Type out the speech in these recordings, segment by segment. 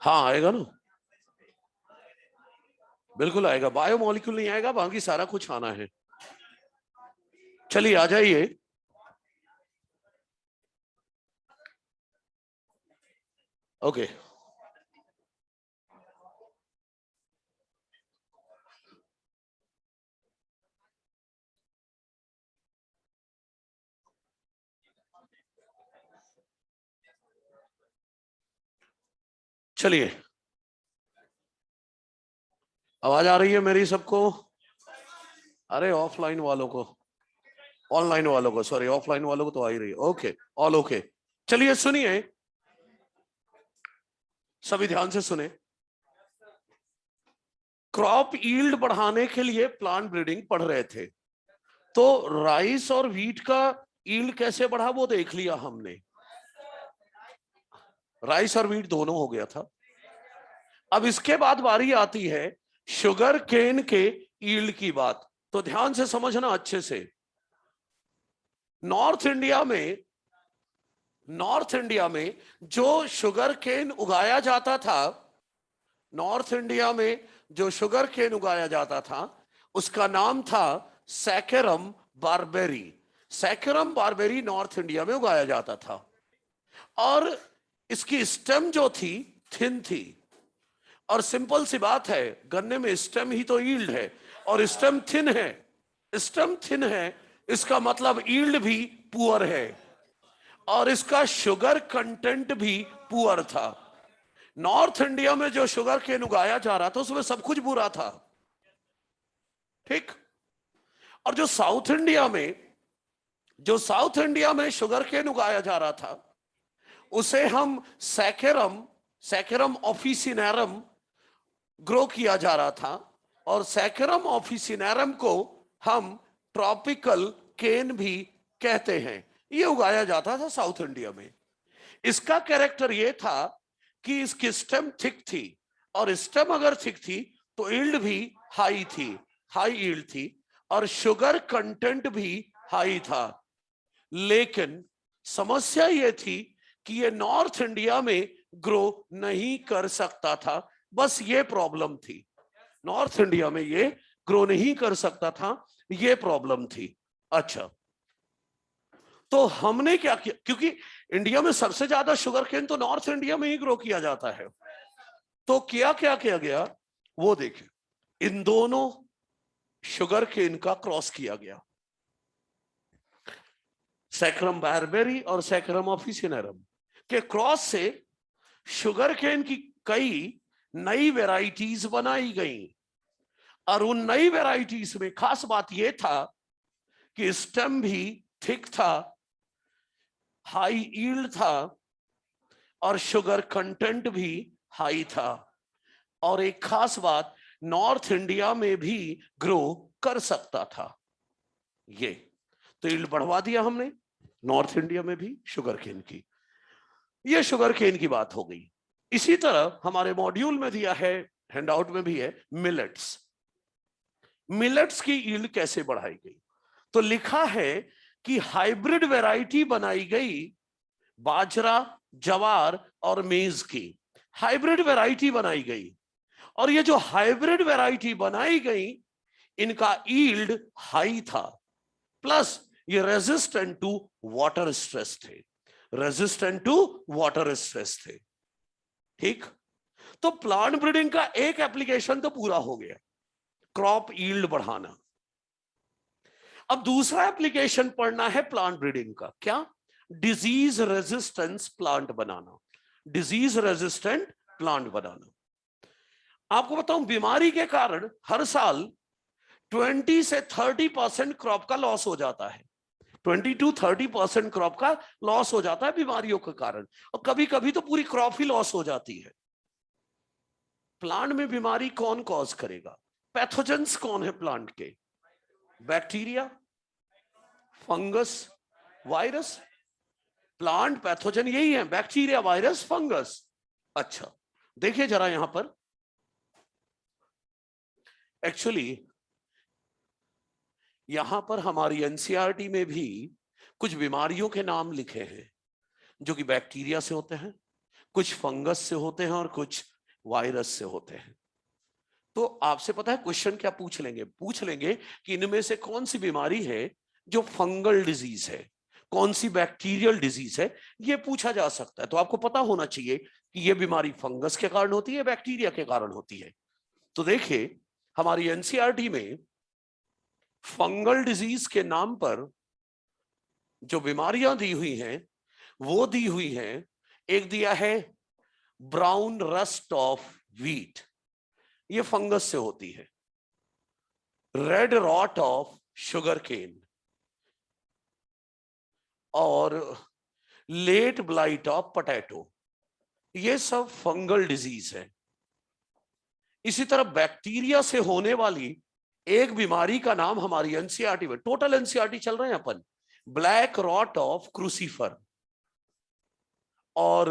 हाँ आएगा ना, बिल्कुल आएगा। बायोमोलिक्यूल नहीं आएगा, बाकी सारा कुछ आना है। चलिए आ जाइए। ओके चलिए, आवाज आ रही है मेरी सबको? अरे ऑफलाइन वालों को, ऑनलाइन वालों को, सॉरी ऑफलाइन वालों को तो आ ही रही है। Okay, all okay. चलिए सुनिए, सभी ध्यान से सुने। क्रॉप यील्ड बढ़ाने के लिए प्लांट ब्रीडिंग पढ़ रहे थे, तो राइस और व्हीट का यील्ड कैसे बढ़ा वो देख लिया हमने। राइस और व्हीट दोनों हो गया था। अब इसके बाद बारी आती है शुगर केन के यील्ड की बात। तो ध्यान से समझना अच्छे से। नॉर्थ इंडिया में, नॉर्थ इंडिया में जो शुगर केन उगाया जाता था, नॉर्थ इंडिया में जो शुगर केन उगाया जाता था उसका नाम था Saccharum barberi. Saccharum barberi north India में उगाया जाता था, और इसकी स्टेम जो थी थिन थी। और सिंपल सी बात है, गन्ने में स्टेम ही तो यील्ड है, और स्टेम थिन है। स्टेम थिन है, इसका मतलब यील्ड भी पुअर है, और इसका शुगर कंटेंट भी पुअर था। नॉर्थ इंडिया में जो शुगर केन उगाया जा रहा था उसमें सब कुछ बुरा था, ठीक। और जो साउथ इंडिया में, जो साउथ इंडिया में शुगर केन उगाया जा रहा था उसे हम सैकेरम, सैकेरम ऑफिसिनेरम ग्रो किया जा रहा था, और सैकेरम ऑफिसिनेरम को हम ट्रॉपिकल केन भी कहते हैं। ये उगाया जाता था साउथ इंडिया में। इसका कैरेक्टर ये था कि इसकी स्टेम थिक थी, और स्टेम अगर थिक थी तो यील्ड भी हाई थी, हाई यील्ड थी, और शुगर कंटेंट भी हाई था। लेकिन समस्या ये थी कि ये नॉर्थ इंडिया में ग्रो नहीं कर सकता था, बस ये प्रॉब्लम थी। नॉर्थ इंडिया में ये ग्रो नहीं कर सकता था, ये प्रॉब्लम थी। अच्छा, तो हमने क्या किया, क्योंकि इंडिया में सबसे ज्यादा शुगर केन तो नॉर्थ इंडिया में ही ग्रो किया जाता है, तो क्या क्या किया गया वो देखिए। इन दोनों शुगर केन का क्रॉस किया गया, सैक्रम बारबेरी और सैक्रम ऑफिसिनेरम के क्रॉस से शुगर केन की कई नई वेराइटीज बनाई गई। और उन नई वेराइटीज में खास बात यह था कि स्टेम भी थिक था, हाई यील्ड था, और शुगर कंटेंट भी हाई था। और एक खास बात, नॉर्थ इंडिया में भी ग्रो कर सकता था। ये तो यील्ड बढ़वा दिया हमने नॉर्थ इंडिया में भी शुगर केन की। ये शुगर केन की बात हो गई। इसी तरह हमारे मॉड्यूल में दिया है, हैंडआउट में भी है, मिलेट्स। मिलेट्स की यील्ड कैसे बढ़ाई गई? तो लिखा है कि हाइब्रिड वैरायटी बनाई गई बाजरा, जवार और मेज की। हाइब्रिड वैरायटी बनाई गई, और ये जो हाइब्रिड वैरायटी बनाई गई इनका यील्ड हाई था, प्लस ये रेजिस्टेंट टू वाटर स्ट्रेस थे, रेजिस्टेंट टू वाटर स्ट्रेस थे, ठीक। तो प्लांट ब्रीडिंग का एक एप्लीकेशन तो पूरा हो गया, क्रॉप यील्ड बढ़ाना। अब दूसरा एप्लीकेशन पढ़ना है प्लांट ब्रीडिंग का, क्या? डिजीज रेजिस्टेंस प्लांट बनाना, डिजीज रेजिस्टेंट प्लांट बनाना। आपको बताऊं, बीमारी के कारण हर साल 20 से 30% क्रॉप का लॉस हो जाता है। 20 to 30% क्रॉप का लॉस हो जाता है बीमारियों के कारण, और कभी कभी तो पूरी क्रॉप ही लॉस हो जाती है। प्लांट में बीमारी कौन कॉज करेगा? पैथोजेंस कौन है प्लांट के? Bacteria, fungus, virus. Plant pathogen यही है, बैक्टीरिया, वायरस, फंगस। अच्छा, देखिए जरा यहां पर, एक्चुअली यहां पर हमारी एनसीईआरटी में भी कुछ बीमारियों के नाम लिखे हैं जो कि बैक्टीरिया से होते हैं, कुछ फंगस से होते हैं और कुछ वायरस से होते हैं। तो आपसे पता है क्वेश्चन क्या पूछ लेंगे? पूछ लेंगे कि इनमें से कौन सी बीमारी है जो फंगल डिजीज है, कौन सी बैक्टीरियल डिजीज है, ये पूछा जा सकता है। तो आपको पता होना चाहिए कि ये बीमारी फंगस के कारण होती है, बैक्टीरिया के कारण होती है। तो देखिए, हमारी एनसीईआरटी में फंगल डिजीज के नाम पर जो बीमारियां दी हुई हैं वो दी हुई हैं। एक दिया है ब्राउन रस्ट ऑफ व्हीट, ये फंगस से होती है। Red rot of sugar cane और लेट ब्लाइट ऑफ पोटैटो, ये सब फंगल डिजीज है। इसी तरह बैक्टीरिया से होने वाली एक बीमारी का नाम हमारी एनसीईआरटी में, टोटल एनसीईआरटी चल रहे हैं अपन, ब्लैक रॉट ऑफ क्रूसीफर। और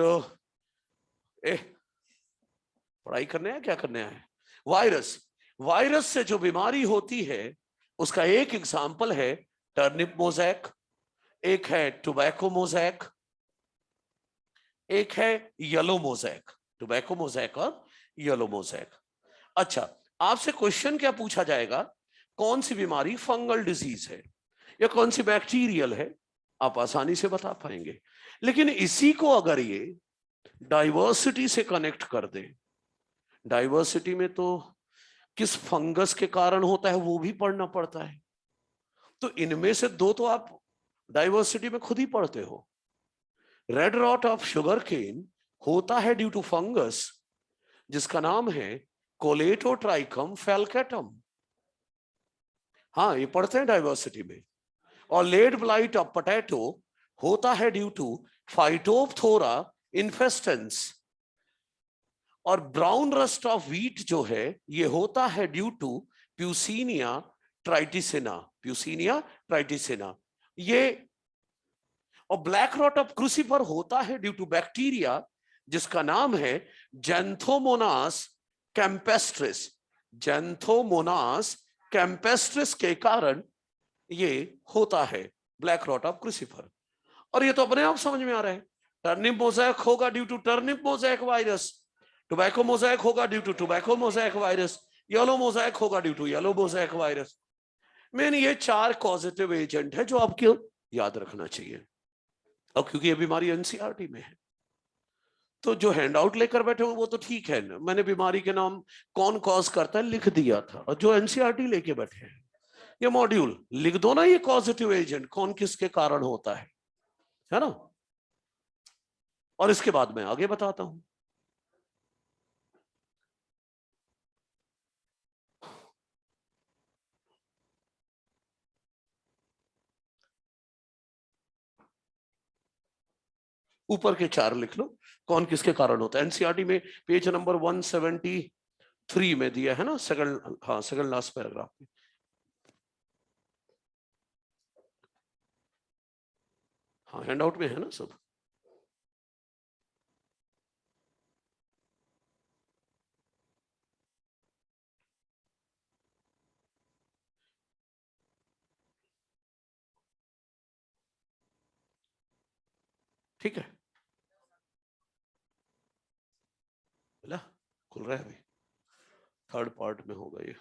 पढ़ाई करने हैं, क्या करने हैं? वायरस। वायरस से जो बीमारी होती है उसका एक एग्जाम्पल है टर्निप मोजैक, एक है टोबैको मोजैक, एक है येलो मोजैक। टोबैको मोजैक और येलो मोजैक। अच्छा, आपसे क्वेश्चन क्या पूछा जाएगा? कौन सी बीमारी फंगल डिजीज है या कौन सी बैक्टीरियल है, आप आसानी से बता पाएंगे। लेकिन इसी को अगर ये डाइवर्सिटी से कनेक्ट कर दे, डाइवर्सिटी में तो किस फंगस के कारण होता है वो भी पढ़ना पड़ता है। तो इनमें से दो तो आप डाइवर्सिटी में खुद ही पढ़ते हो। Red rot of sugar cane होता है ड्यू टू फंगस जिसका नाम है कोलेटोट्राइकम फैल्केटम। हाँ, ये पढ़ते हैं डाइवर्सिटी में। और लेट ब्लाइट ऑफ पोटैटो होता है ड्यू टू फाइटोप्थोरा इन्फेस्टेंस। और ब्राउन रस्ट ऑफ व्हीट जो है ये होता है ड्यू टू प्यूसिनिया ट्राइटिसिना, प्यूसिनिया ट्राइटिसिना ये। और ब्लैक रॉट ऑफ क्रूसीफर होता है ड्यू टू बैक्टीरिया जिसका नाम है जैंथोमोनास कैम्पेस्ट्रिस। जैंथोमोनास कैम्पेस्ट्रिस के कारण ये होता है ब्लैक रॉट ऑफ क्रूसीफर। और ये तो अपने आप समझ में आ रहा है। टर्निप मोज़ेक होगा due to turnip mosaic virus, tobacco mosaic होगा due to tobacco mosaic virus, yellow mosaic होगा due to yellow mosaic virus. Main ये 4 कॉजेटिव एजेंट है जो आपको याद रखना चाहिए। और क्योंकि ये बीमारी एनसीईआरटी में है तो जो हैंडआउट लेकर बैठे हो वो तो ठीक है, मैंने बीमारी के नाम कौन कॉज करता है लिख दिया था। और जो एनसीईआरटी लेके बैठे हैं ये मॉड्यूल लिख दो ना, ये कॉजेटिव एजेंट कौन किसके कारण होता है ना। और इसके बाद मैं आगे बताता हूं। ऊपर के 4 लिख लो कौन किसके कारण होता है। एनसीईआरटी में पेज नंबर 173 में दिया है ना, सेकंड, हाँ सेकंड लास्ट पैराग्राफ में। हाँ हैंडआउट में है ना सब। ठीक है, बोला खुल रहा है अभी, थर्ड पार्ट में होगा ये।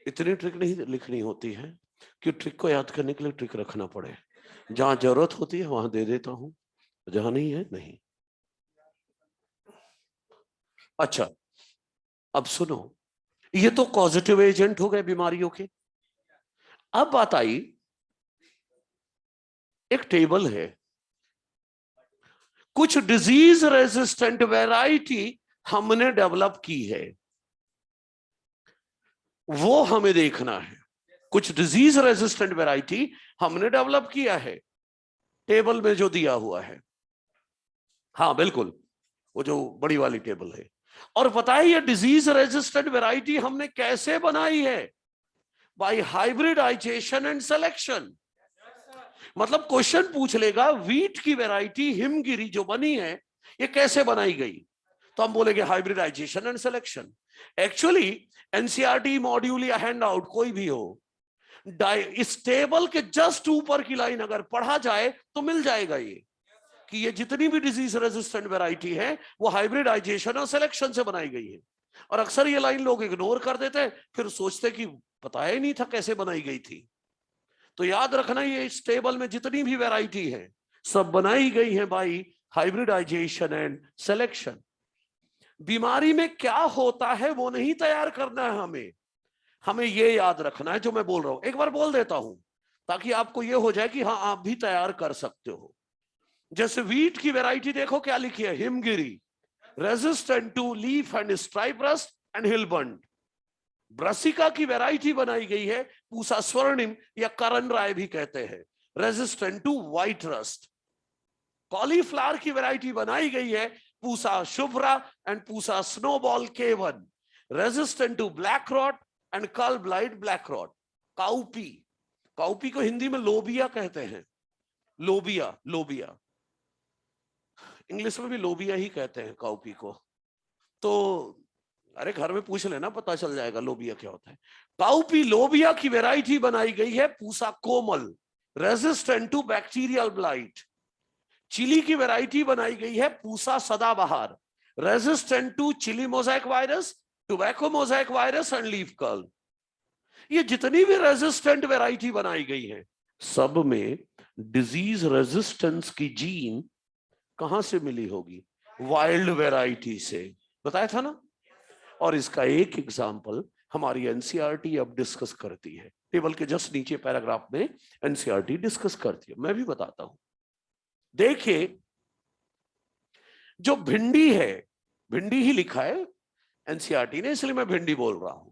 इतनी ट्रिक नहीं लिखनी होती है कि ट्रिक को याद करने के लिए ट्रिक रखना पड़े। जहां जरूरत होती है वहां दे देता हूं, जहां नहीं है नहीं। अच्छा, अब सुनो, ये तो पॉजिटिव एजेंट हो गए बीमारियों के। अब बात आई, एक टेबल है, कुछ डिजीज रेजिस्टेंट वैरायटी हमने डेवलप की है, वो हमें देखना है। कुछ डिजीज रेजिस्टेंट वैरायटी हमने डेवलप किया है, टेबल में जो दिया हुआ है। हाँ बिल्कुल, वो जो बड़ी वाली टेबल है। और पता है ये डिजीज रेजिस्टेंट वैरायटी हमने कैसे बनाई है? By hybridization and selection. मतलब क्वेश्चन पूछ लेगा वीट की वैरायटी हिमगिरी जो बनी है ये कैसे बनाई गई, तो हम बोलेंगे hybridisation and selection. Actually NCERT module या हैंडआउट कोई भी हो, इस टेबल के जस्ट ऊपर की लाइन अगर पढ़ा जाए तो मिल जाएगा ये कि ये जितनी भी डिजीज रेजिस्टेंट वैरायटी है वो हाइब्रिडाइजेशन और सिलेक्शन से बनाई गई है। और अक्सर ये लाइन लोग इग्नोर कर देते हैं, फिर सोचते कि पता ही नहीं था कैसे बनाई गई थी। तो याद रखना, ये इस टेबल में जितनी भी वैरायटी है सब बनाई गई है बाई हाइब्रिडाइजेशन एंड सिलेक्शन। बीमारी में क्या होता है वो नहीं तैयार करना है हमें, हमें ये याद रखना है जो मैं बोल रहा हूं। एक बार बोल देता हूं ताकि आपको ये हो जाए कि हाँ आप भी तैयार कर सकते हो। जैसे वीट की वैरायटी देखो क्या लिखी है, Himgiri, resistant to leaf and stripe rust and hill bunt. Brassica की वैरायटी बनाई गई है पूसा स्वर्णिम या करण राय भी कहते हैं, resistant to white rust. Cauliflower की वैरायटी बनाई गई है Pusa Shubhra and Pusa snowball K1, resistant to black rot and curl blight black rot. Cowpea, cowpea को हिंदी में लोबिया कहते हैं, लोबिया, लोबिया इंग्लिश में भी लोबिया ही कहते हैं काउपी को। तो अरे घर में पूछ लेना, पता चल जाएगा लोबिया क्या होता है। काउपी लोबिया की वैरायटी बनाई गई है Pusa Komal, resistant to bacterial blight. Chilli की वैरायटी बनाई गई है Pusa Sadabahar, resistant to chilli mosaic virus, tobacco mosaic virus and leaf curl. ये जितनी भी रेजिस्टेंट वैरायटी बनाई गई है सब में डिजीज रेजिस्टेंस की जीन कहां से मिली होगी, वाइल्ड वैरायटी से, बताया था ना। और इसका एक एग्जाम्पल हमारी एनसीईआरटी अब डिस्कस करती है, टेबल के जस्ट नीचे पैराग्राफ में एनसीईआरटी डिस्कस करती है, मैं भी बताता हूं। देखिए जो भिंडी है, भिंडी ही लिखा है एनसीईआरटी ने इसलिए मैं भिंडी बोल रहा हूं।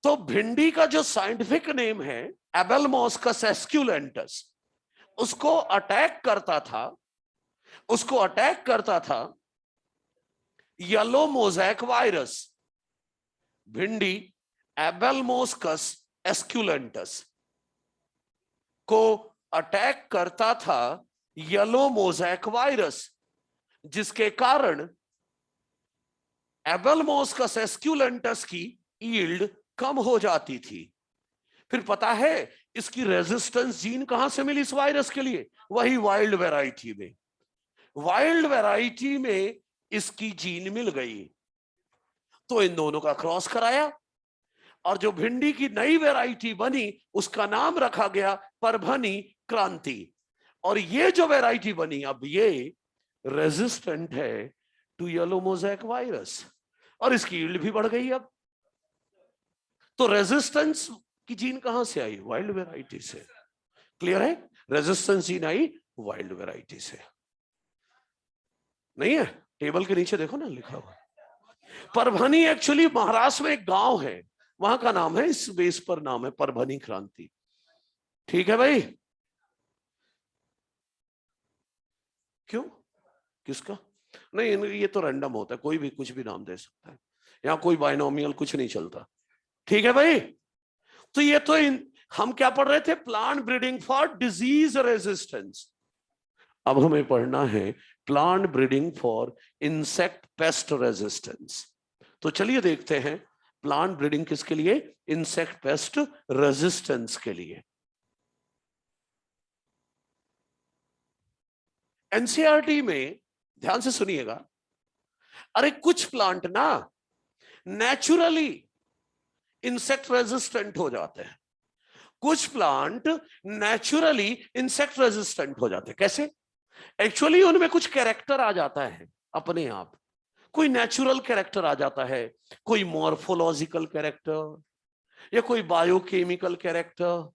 तो भिंडी का जो साइंटिफिक नेम है एबेलमॉस्कस एस्क्युलेंटस, उसको अटैक करता था येलो मोज़ैक वायरस। भिंडी एबेलमॉस्कस एस्क्युलेंटस को अटैक करता था येलो मोज़ैक वायरस, जिसके कारण एबेलमॉस्कस एस्क्युलेंटस की यील्ड कम हो जाती थी। फिर पता है इसकी रेजिस्टेंस जीन कहां से मिली इस वायरस के लिए, वही वाइल्ड वैरायटी में। वाइल्ड वैरायटी में इसकी जीन मिल गई तो इन दोनों का क्रॉस कराया और जो भिंडी की नई वैरायटी बनी उसका नाम रखा गया परभनी क्रांति। और ये जो वैरायटी बनी अब ये रेजिस्टेंट है टू येलो मोज़ैक वायरस और इसकी यील्ड भी बढ़ गई। अब तो रेजिस्टेंस की जीन कहां से आई, वाइल्ड वैरायटी से। क्लियर है, resistance gene I wild variety से। नहीं है, टेबल के नीचे देखो ना लिखा हुआ। परभनी एक्चुअली महाराष्ट्र में एक गांव है, वहां का नाम है, इस बेस पर नाम है परभनी क्रांति। ठीक है भाई, क्यों, किसका नहीं, ये तो रैंडम होता है, कोई भी कुछ भी नाम दे सकता है, यहां कोई बाइनोमियल कुछ नहीं चलता। ठीक है भाई, तो ये तो हम क्या पढ़ रहे थे, plant breeding for disease resistance. अब हमें पढ़ना है plant breeding for insect pest resistance. तो चलिए देखते हैं प्लांट ब्रीडिंग किसके लिए, इंसेक्ट पेस्ट रेजिस्टेंस के लिए। एनसीईआरटी में ध्यान से सुनिएगा, अरे कुछ प्लांट ना नेचुरली इंसेक्ट रेजिस्टेंट हो जाते हैं, कुछ प्लांट नेचुरली इंसेक्ट रेजिस्टेंट हो जाते हैं। कैसे, एक्चुअली उनमें कुछ कैरेक्टर आ जाता है अपने आप, कोई नेचुरल कैरेक्टर आ जाता है, कोई मॉर्फोलॉजिकल कैरेक्टर या कोई बायोकेमिकल कैरेक्टर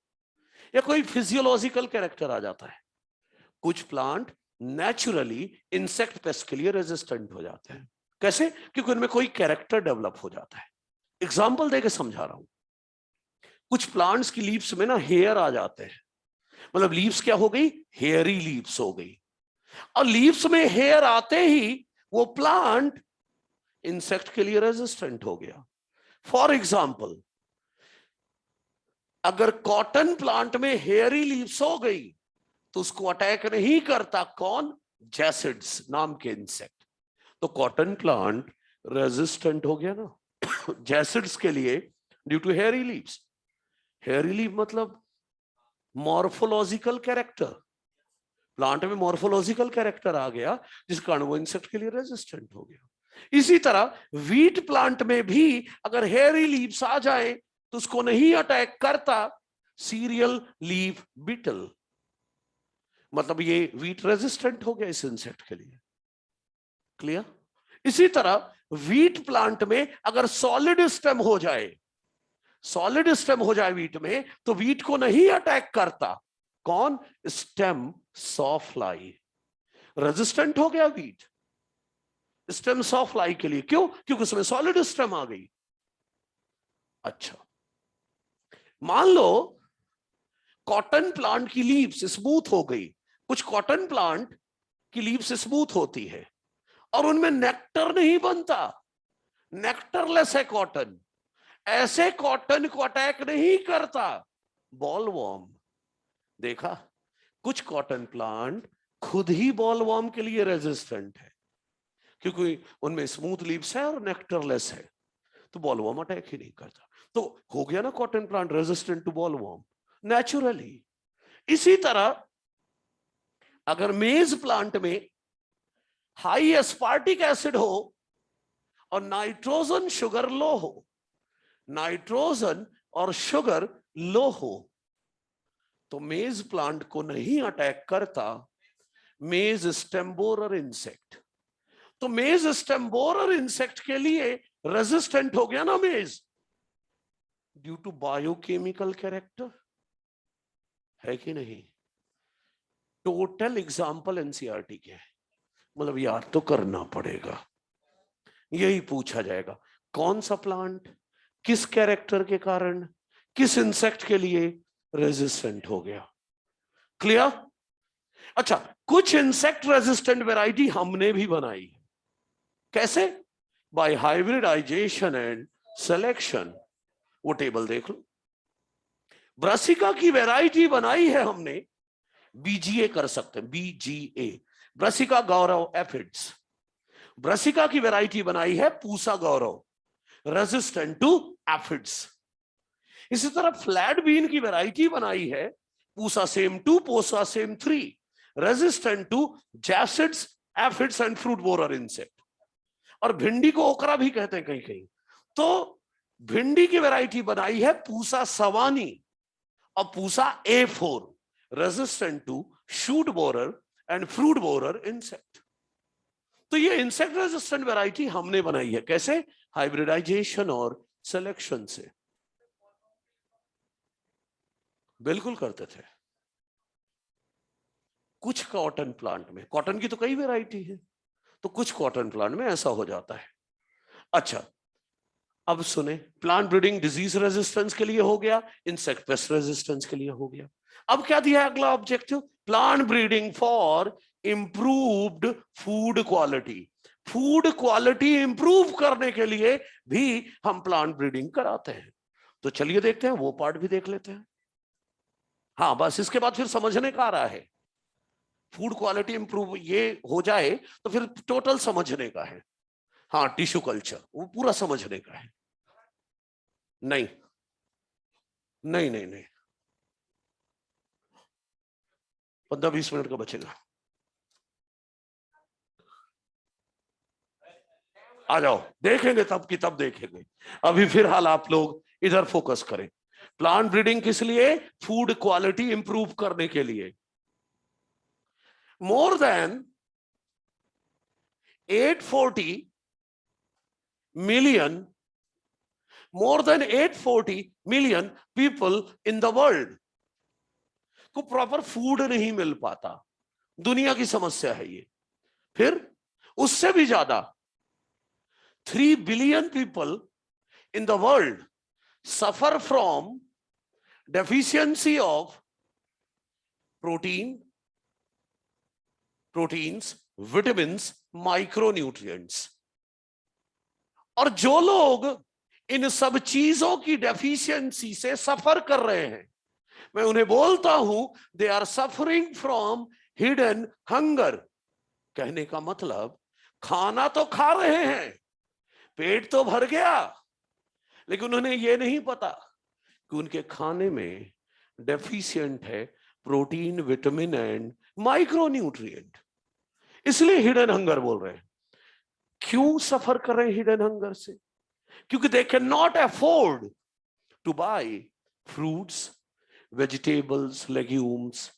या कोई फिजियोलॉजिकल कैरेक्टर आ जाता है। कुछ प्लांट नेचुरली इंसेक्ट पेस्ट के लिए रेजिस्टेंट हो जाते हैं। कैसे, क्योंकि उनमें कोई कैरेक्टर डेवलप हो जाता है। एग्जाम्पल देके समझा रहा हूं, कुछ प्लांट्स की लीव्स में ना हेयर आ जाते हैं, मतलब लीव्स क्या हो गई, हेयरी लीव्स हो गई, और लीव्स में हेयर आते ही वो प्लांट इंसेक्ट के लिए रेजिस्टेंट हो गया। फॉर एग्जाम्पल, अगर कॉटन प्लांट में हेयरी लीव्स हो गई तो उसको अटैक नहीं करता कौन, जैसिड्स नाम के इंसेक्ट, तो कॉटन प्लांट रेजिस्टेंट हो गया ना जैसिड्स के लिए due to hairy leaves. Hairy leaf मतलब मॉर्फोलॉजिकल कैरेक्टर, प्लांट में मॉर्फोलॉजिकल कैरेक्टर आ गया जिस कारण वो इंसेक्ट के लिए रेजिस्टेंट हो गया। इसी तरह वीट प्लांट में भी अगर हेयरी लीव्स आ जाए तो उसको नहीं अटैक करता सीरियल लीफ बीटल, मतलब ये वीट रेजिस्टेंट हो गया इस इंसेक्ट के लिए। क्लियर? इसी तरह वीट प्लांट में अगर सॉलिड स्टेम हो जाए, सॉलिड स्टेम हो जाए वीट में, तो वीट को नहीं अटैक करता कौन? Stem sawfly. रेजिस्टेंट हो गया वीट स्टेम सॉफ्लाई के लिए, क्यों? क्योंकि उसमें सॉलिड स्टेम आ गई। अच्छा, मान लो कॉटन प्लांट की लीव्स स्मूथ हो गई। कुछ कॉटन प्लांट की लीव्स स्मूथ होती है और उनमें नेक्टर नहीं बनता, नेक्टरलेस है कॉटन। ऐसे कॉटन को अटैक नहीं करता बॉलवॉर्म। देखा, कुछ कॉटन प्लांट खुद ही बॉलवॉर्म के लिए रेजिस्टेंट है क्योंकि उनमें स्मूथ लीव्स है और नेक्टरलेस है, तो बॉलवॉर्म अटैक ही नहीं करता। तो हो गया ना cotton plant resistant to bollworm naturally. इसी तरह अगर मेज प्लांट में हाई एस्पार्टिक एसिड हो और नाइट्रोजन शुगर लो हो, नाइट्रोजन और शुगर लो हो, तो मेज प्लांट को नहीं अटैक करता मेज स्टेम बोरर इंसेक्ट। तो मेज स्टेम बोरर इंसेक्ट के लिए रेजिस्टेंट हो गया ना मेज, ड्यू टू बायोकेमिकल कैरेक्टर, है कि नहीं? टोटल एग्जाम्पल एनसीईआरटी के है, मतलब याद तो करना पड़ेगा। यही पूछा जाएगा कौन सा प्लांट किस कैरेक्टर के कारण किस इंसेक्ट के लिए रेजिस्टेंट हो गया। क्लियर? अच्छा, कुछ इंसेक्ट रेजिस्टेंट वैरायटी हमने भी बनाई है। कैसे? By hybridization and selection. वो टेबल देख लो, ब्रासिका की वैरायटी बनाई है हमने, बीजीए कर सकते हैं, बीजीए, ब्रासिका गौरव एफिड्स। ब्रासिका की वैरायटी बनाई है पूसा गौरव, रेजिस्टेंट टू एफिड्स। इसी तरह फ्लैट बीन की वैरायटी बनाई है Pusa Sem 2, Pusa Sem 3, resistant to jassids, aphids and fruit borer insect. और भिंडी को ओकरा भी कहते हैं कहीं कहीं। तो भिंडी की वैरायटी बनाई है पूसा सवानी और Pusa A4, resistant to shoot borer and fruit borer insect. तो ये इंसेक्ट रेजिस्टेंट वैरायटी हमने बनाई है। कैसे? हाइब्रिडाइजेशन और सिलेक्शन से। बिल्कुल करते थे। कुछ कॉटन प्लांट में, कॉटन की तो कई वैरायटी है, तो कुछ कॉटन प्लांट में ऐसा हो जाता है। अच्छा, अब सुने, प्लांट ब्रीडिंग डिजीज रेजिस्टेंस के लिए हो गया, इंसेक्ट पेस्ट रेजिस्टेंस के लिए हो गया। अब क्या दिया है अगला objective? Plant breeding for improved food quality. Food quality improve करने के लिए भी हम प्लांट ब्रीडिंग कराते हैं। तो चलिए देखते हैं, वो पार्ट भी देख लेते हैं। हाँ, बस इसके बाद फिर समझने का आ रहा है। फूड क्वालिटी इंप्रूव ये हो जाए तो फिर टोटल समझने का है। हाँ, टिश्यू कल्चर वो पूरा समझने का है। नहीं नहीं नहीं नहीं, 15-20 मिनट का बचेगा। आ जाओ, देखेंगे तब की तब देखेंगे। अभी फिलहाल आप लोग इधर फोकस करें। प्लांट ब्रीडिंग किस लिए? फूड क्वालिटी इंप्रूव करने के लिए। More than 840 million, more than 840 million people in the world को प्रॉपर फूड नहीं मिल पाता। दुनिया की समस्या है ये। फिर उससे भी ज्यादा 3 billion people in the world suffer from deficiency of proteins, vitamins, micronutrients। और जो लोग इन सब चीजों की डेफिशिएंसी से सफर कर रहे हैं, मैं उन्हें बोलता हूं they are suffering from hidden hunger. कहने का मतलब, खाना तो खा रहे हैं, पेट तो भर गया, लेकिन उन्हें यह नहीं पता कि उनके खाने में डेफिशिएंट है प्रोटीन, विटामिन एंड माइक्रोन्यूट्रिएंट, इसलिए हिडन हंगर बोल रहे हैं। क्यों सफर कर रहे हैं हिडन हंगर से? क्योंकि they can not afford to buy fruits, vegetables, legumes,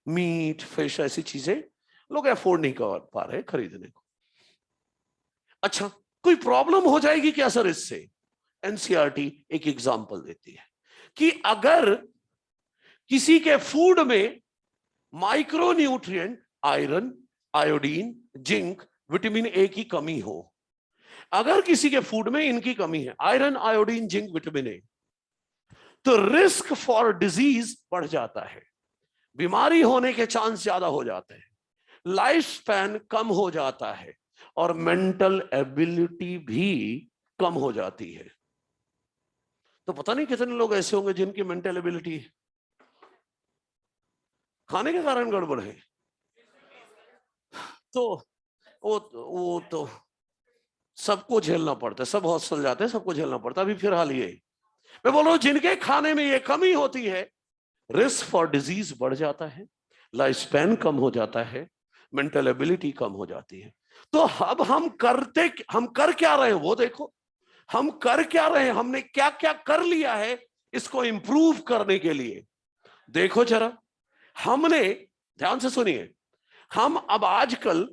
meat, fish, ऐसी चीजें लोग अफोर्ड नहीं कर पा रहे खरीदने को। अच्छा, कोई प्रॉब्लम हो जाएगी क्या सर इससे? एनसीईआरटी एक एग्जांपल देती है कि अगर किसी के फूड में micronutrient iron, iodine, zinc, vitamin A की कमी हो, अगर किसी के फूड में इनकी कमी है, iron, iodine, zinc, vitamin A, तो रिस्क फॉर डिजीज बढ़ जाता है, बीमारी होने के चांस ज्यादा हो जाते हैं, लाइफ स्पैन कम हो जाता है और मेंटल एबिलिटी भी कम हो जाती है। तो पता नहीं कितने लोग ऐसे होंगे जिनकी मेंटल एबिलिटी खाने के कारण गड़बड़ है। तो वो तो सबको झेलना पड़ता है, सब हॉस्टल जाते हैं, सबको झेलना पड़ता है। अभी फिर हाल ये मैं बोल रहा हूं, जिनके खाने में ये कमी होती है, रिस्क फॉर डिजीज बढ़ जाता है, लाइफ स्पैन कम हो जाता है, मेंटल एबिलिटी कम हो जाती है। तो अब हम कर क्या रहे हैं वो देखो, हम कर क्या रहे हैं, हमने क्या क्या कर लिया है इसको इंप्रूव करने के लिए। देखो जरा, हमने, ध्यान से सुनिए, हम अब आजकल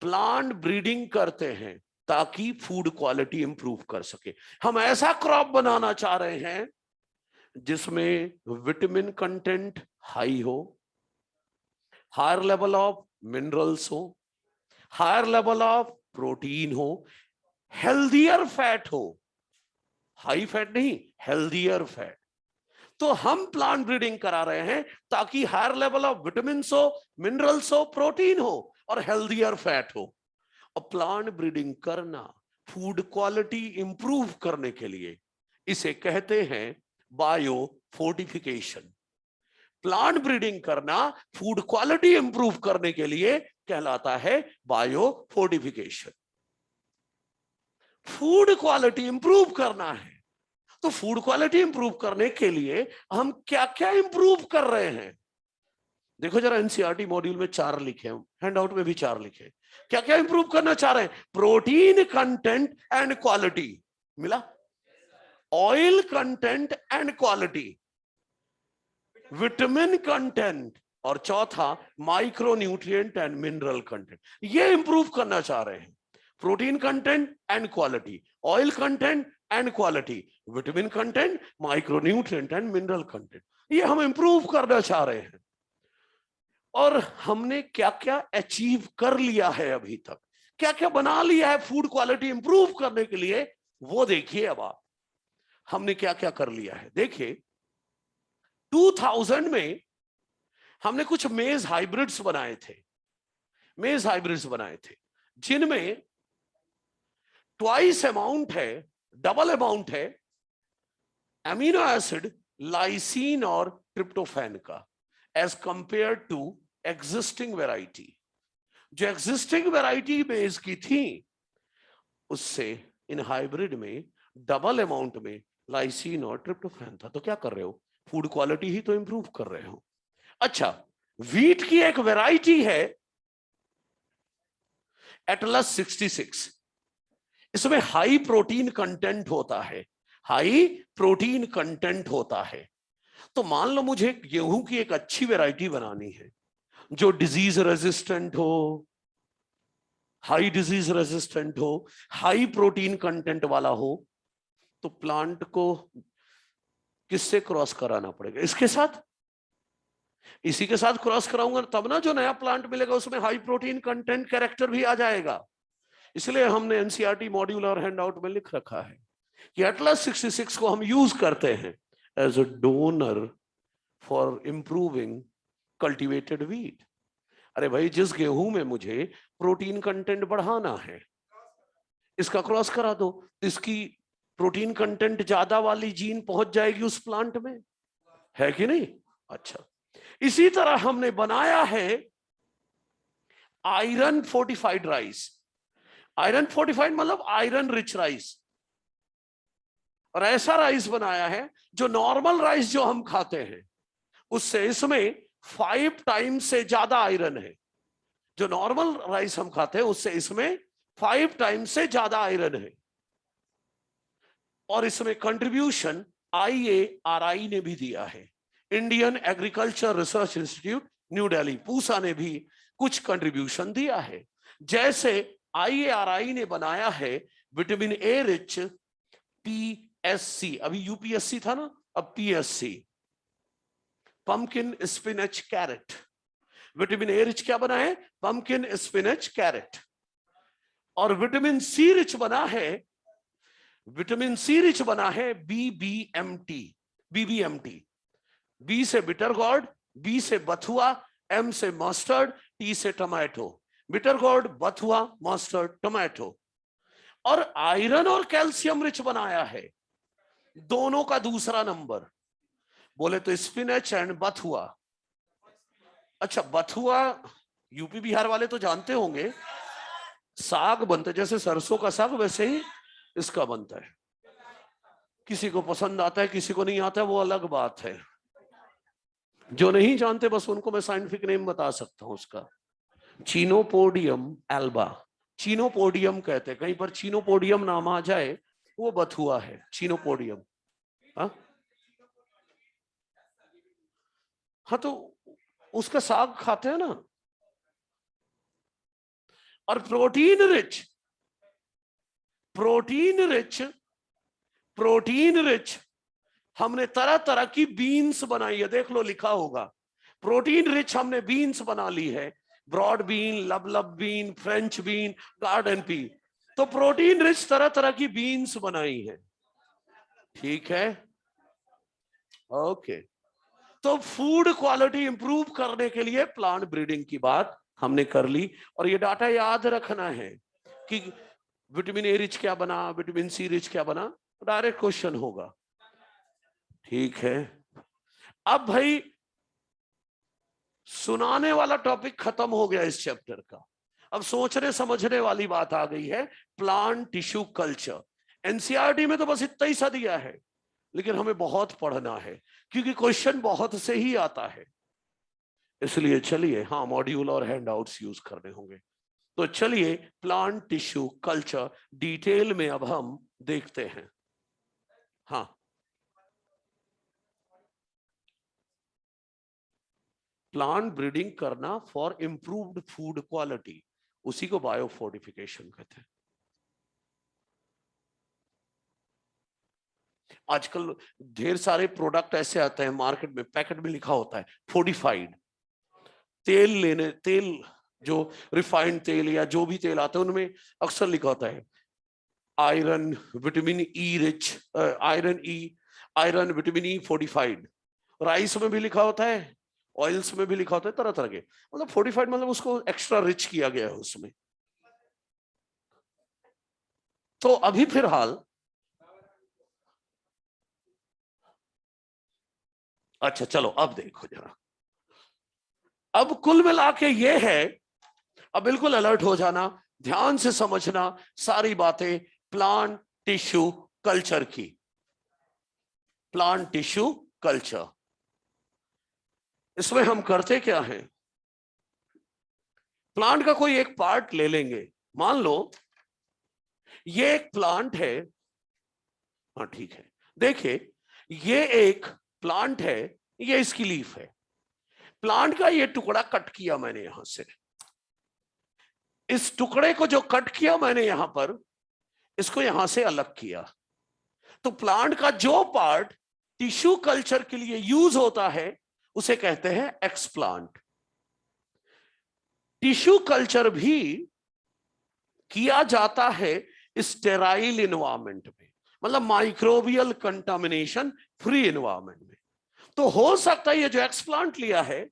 प्लांट ब्रीडिंग करते हैं ताकि फूड क्वालिटी इंप्रूव कर सके। हम ऐसा क्रॉप बनाना चाह रहे हैं जिसमें विटामिन कंटेंट हाई हो, हायर लेवल ऑफ मिनरल्स हो, हायर लेवल ऑफ प्रोटीन हो, हेल्दियर फैट हो, हाई फैट नहीं, हेल्दियर फैट। तो हम प्लांट ब्रीडिंग करा रहे हैं ताकि हायर लेवल ऑफ विटामिन हो, मिनरल्स हो, प्रोटीन हो और हेल्दियर फैट हो। और प्लांट ब्रीडिंग करना फूड क्वालिटी इंप्रूव करने के लिए, इसे कहते हैं बायो फोर्टिफिकेशन। प्लांट ब्रीडिंग करना फूड क्वालिटी इंप्रूव करने के लिए कहलाता है bio fortification. Food quality improve करना है, तो फूड क्वालिटी इंप्रूव करने के लिए हम क्या क्या इंप्रूव कर रहे हैं? देखो जरा, एनसीईआरटी मॉड्यूल में 4 लिखे हैं, हैंडआउट में भी 4 लिखे। क्या क्या इंप्रूव करना चाह रहे हैं? प्रोटीन कंटेंट एंड क्वालिटी, मिला? Oil content and quality, vitamin content, और चौथा माइक्रोन्यूट्रिएंट एंड मिनरल कंटेंट। ये इंप्रूव करना चाह रहे हैं। Protein content and quality, oil content and quality, vitamin content, micronutrient and mineral content, ये हम इंप्रूव करना चाह रहे हैं। और हमने क्या क्या अचीव कर लिया है अभी तक, क्या क्या बना लिया है फूड क्वालिटी इंप्रूव करने के लिए, वो देखिए। अब आप, हमने क्या क्या कर लिया है देखिए। 2000 में हमने कुछ मेज हाइब्रिड्स बनाए थे, मेज हाइब्रिड्स बनाए थे जिनमें ट्वाइस अमाउंट है, डबल अमाउंट है एमिनो एसिड, लाइसीन और ट्रिप्टोफैन का, as compare to existing variety. जो एग्जिस्टिंग वैरायटी बेस की थी, उससे इन हाइब्रिड में डबल अमाउंट में लाइसीन और ट्रिप्टोफैन था। तो क्या कर रहे हो? फूड क्वालिटी ही तो इंप्रूव कर रहे हो। अच्छा, वीट की एक वैरायटी है एटलस 66, इसमें हाई प्रोटीन कंटेंट होता है, हाई प्रोटीन कंटेंट होता है। तो मान लो मुझे गेहूं की एक अच्छी वैरायटी बनानी है जो डिजीज रेजिस्टेंट हो, हाई डिजीज रेजिस्टेंट हो, हाई प्रोटीन कंटेंट वाला हो, तो प्लांट को किससे क्रॉस कराना पड़ेगा? इसके साथ, इसी के साथ क्रॉस कराऊंगा तब ना जो नया प्लांट मिलेगा उसमें हाई प्रोटीन कंटेंट कैरेक्टर भी आ जाएगा। इसलिए हमने एनसीईआरटी मॉड्यूल और हैंडआउट में लिख रखा है कि एटलस 66 को हम यूज करते हैं as a donor for improving cultivated wheat. अरे भाई, जिस गेहूं में मुझे प्रोटीन कंटेंट बढ़ाना है, इसका क्रॉस करा दो, इसकी प्रोटीन कंटेंट ज्यादा वाली जीन पहुंच जाएगी उस प्लांट में, है कि नहीं? अच्छा, इसी तरह हमने बनाया है iron fortified rice. Iron fortified मतलब आयरन रिच राइस। और ऐसा राइस बनाया है जो नॉर्मल राइस जो हम खाते हैं उससे इसमें 5 टाइम्स से ज्यादा आयरन है। जो नॉर्मल राइस हम खाते हैं उससे इसमें 5 टाइम्स से ज्यादा आयरन है। और इसमें कंट्रीब्यूशन IARI ने भी दिया है, Indian agriculture research institute new Delhi, Pusa ने भी कुछ कंट्रीब्यूशन दिया है। जैसे IARI ने बनाया है विटामिन ए रिच PSC, अभी UPSC था ना, अब PSC, pumpkin spinach carrot. Vitamin A rich क्या बना है? Pumpkin spinach carrot. और विटामिन सी रिच बना है, विटामिन सी रिच बना है BBMT। बी से बिटर गॉर्ड, बी से बथुआ, M से मस्टर्ड, T से टमाटो। बिटर गॉर्ड, बथुआ, मस्टर्ड, टमाटो। और आयरन और कैल्शियम रिच बनाया है, दोनों का दूसरा नंबर। बोले तो स्पिनच एंड बथुआ। अच्छा, बथुआ यूपी बिहार वाले तो जानते होंगे, साग बनता है जैसे सरसों का साग, वैसे ही इसका बनता है। किसी को पसंद आता है, किसी को नहीं आता है, वो अलग बात है। जो नहीं जानते बस उनको मैं साइंटिफिक नेम बता सकता हूं उसका, चीनोपोडियम एल्बा। चीनोपोडियम कहते हैं, कहीं पर चीनोपोडियम नाम आ जाए वो बथुआ है, चीनोपोडियम। हाँ तो उसका साग खाते हैं ना। और protein rich, protein rich, protein rich हमने तरह तरह की बीन्स बनाई है, देख लो लिखा होगा। प्रोटीन रिच हमने बीन्स बना ली है, broad bean, lablab bean, French bean, garden pea. तो प्रोटीन रिच तरह तरह की बीन्स बनाई है, ठीक है, ओके। तो फूड क्वालिटी इंप्रूव करने के लिए प्लांट ब्रीडिंग की बात हमने कर ली। और ये डाटा याद रखना है कि विटामिन ए रिच क्या बना, विटामिन सी रिच क्या बना, डायरेक्ट क्वेश्चन होगा, ठीक है। अब भाई सुनाने वाला टॉपिक खत्म हो गया इस चैप्टर का। अब सोचने समझने वाली बात आ गई है, प्लांट टिश्यू कल्चर। एनसीईआरटी में तो बस इतना ही सा दिया है, लेकिन हमें बहुत पढ़ना है क्योंकि क्वेश्चन बहुत से ही आता है। इसलिए चलिए, हाँ मॉड्यूल और हैंडआउट्स यूज करने होंगे। तो चलिए प्लांट टिश्यू कल्चर डिटेल में अब हम देखते हैं। हाँ, प्लांट ब्रीडिंग करना फॉर इंप्रूव्ड फूड क्वालिटी, उसी को बायोफोर्टिफिकेशन कहते हैं। आजकल ढेर सारे प्रोडक्ट ऐसे आते हैं मार्केट में, पैकेट में लिखा होता है फोर्टिफाइड। तेल लेने, तेल जो रिफाइंड तेल या जो भी तेल आता है उनमें अक्सर लिखा होता है iron, vitamin E rich, iron E, iron vitamin E fortified. Rice में भी लिखा होता है, ऑयल्स में भी लिखा होता है, तरह तरह के। मतलब फोर्टिफाइड मतलब उसको एक्स्ट्रा रिच किया गया है उसमें। तो अभी फिलहाल, अच्छा चलो अब देखो जरा, अब कुल मिला के ये है, अब बिल्कुल अलर्ट हो जाना, ध्यान से समझना सारी बातें प्लांट टिश्यू कल्चर की। प्लांट टिश्यू कल्चर, इसमें हम करते क्या हैं, प्लांट का कोई एक पार्ट ले लेंगे। मान लो ये एक प्लांट है, हाँ ठीक है, देखिए ये एक प्लांट है, ये इसकी लीफ है। प्लांट का ये टुकड़ा कट किया मैंने यहां से, इस टुकड़े को जो कट किया मैंने यहां पर, इसको यहां से अलग किया। तो प्लांट का जो पार्ट टिश्यू कल्चर के लिए यूज होता है उसे कहते हैं एक्सप्लांट। टिश्यू कल्चर भी किया जाता है स्टेराइल इन्वायरमेंट में, मतलब माइक्रोबियल कंटामिनेशन फ्री इन्वायरमेंट में। तो हो सकता है ये जो एक्सप्लांट लिया है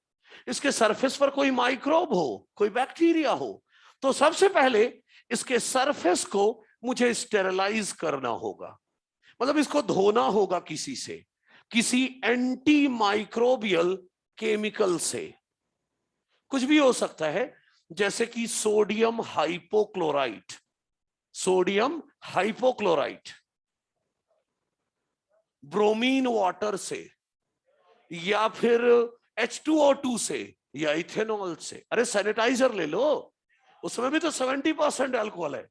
इसके सरफेस पर कोई माइक्रोब हो, कोई बैक्टीरिया हो, तो सबसे पहले इसके सरफेस को मुझे स्टेरलाइज करना होगा, मतलब इसको धोना होगा किसी से, किसी एंटी माइक्रोबियल केमिकल से। कुछ भी हो सकता है, जैसे कि sodium hypochlorite, sodium hypochlorite, bromine water से या फिर H2O2 से या इथेनॉल से। अरे सैनिटाइजर ले लो, उसमें भी तो 70% अल्कोहल है,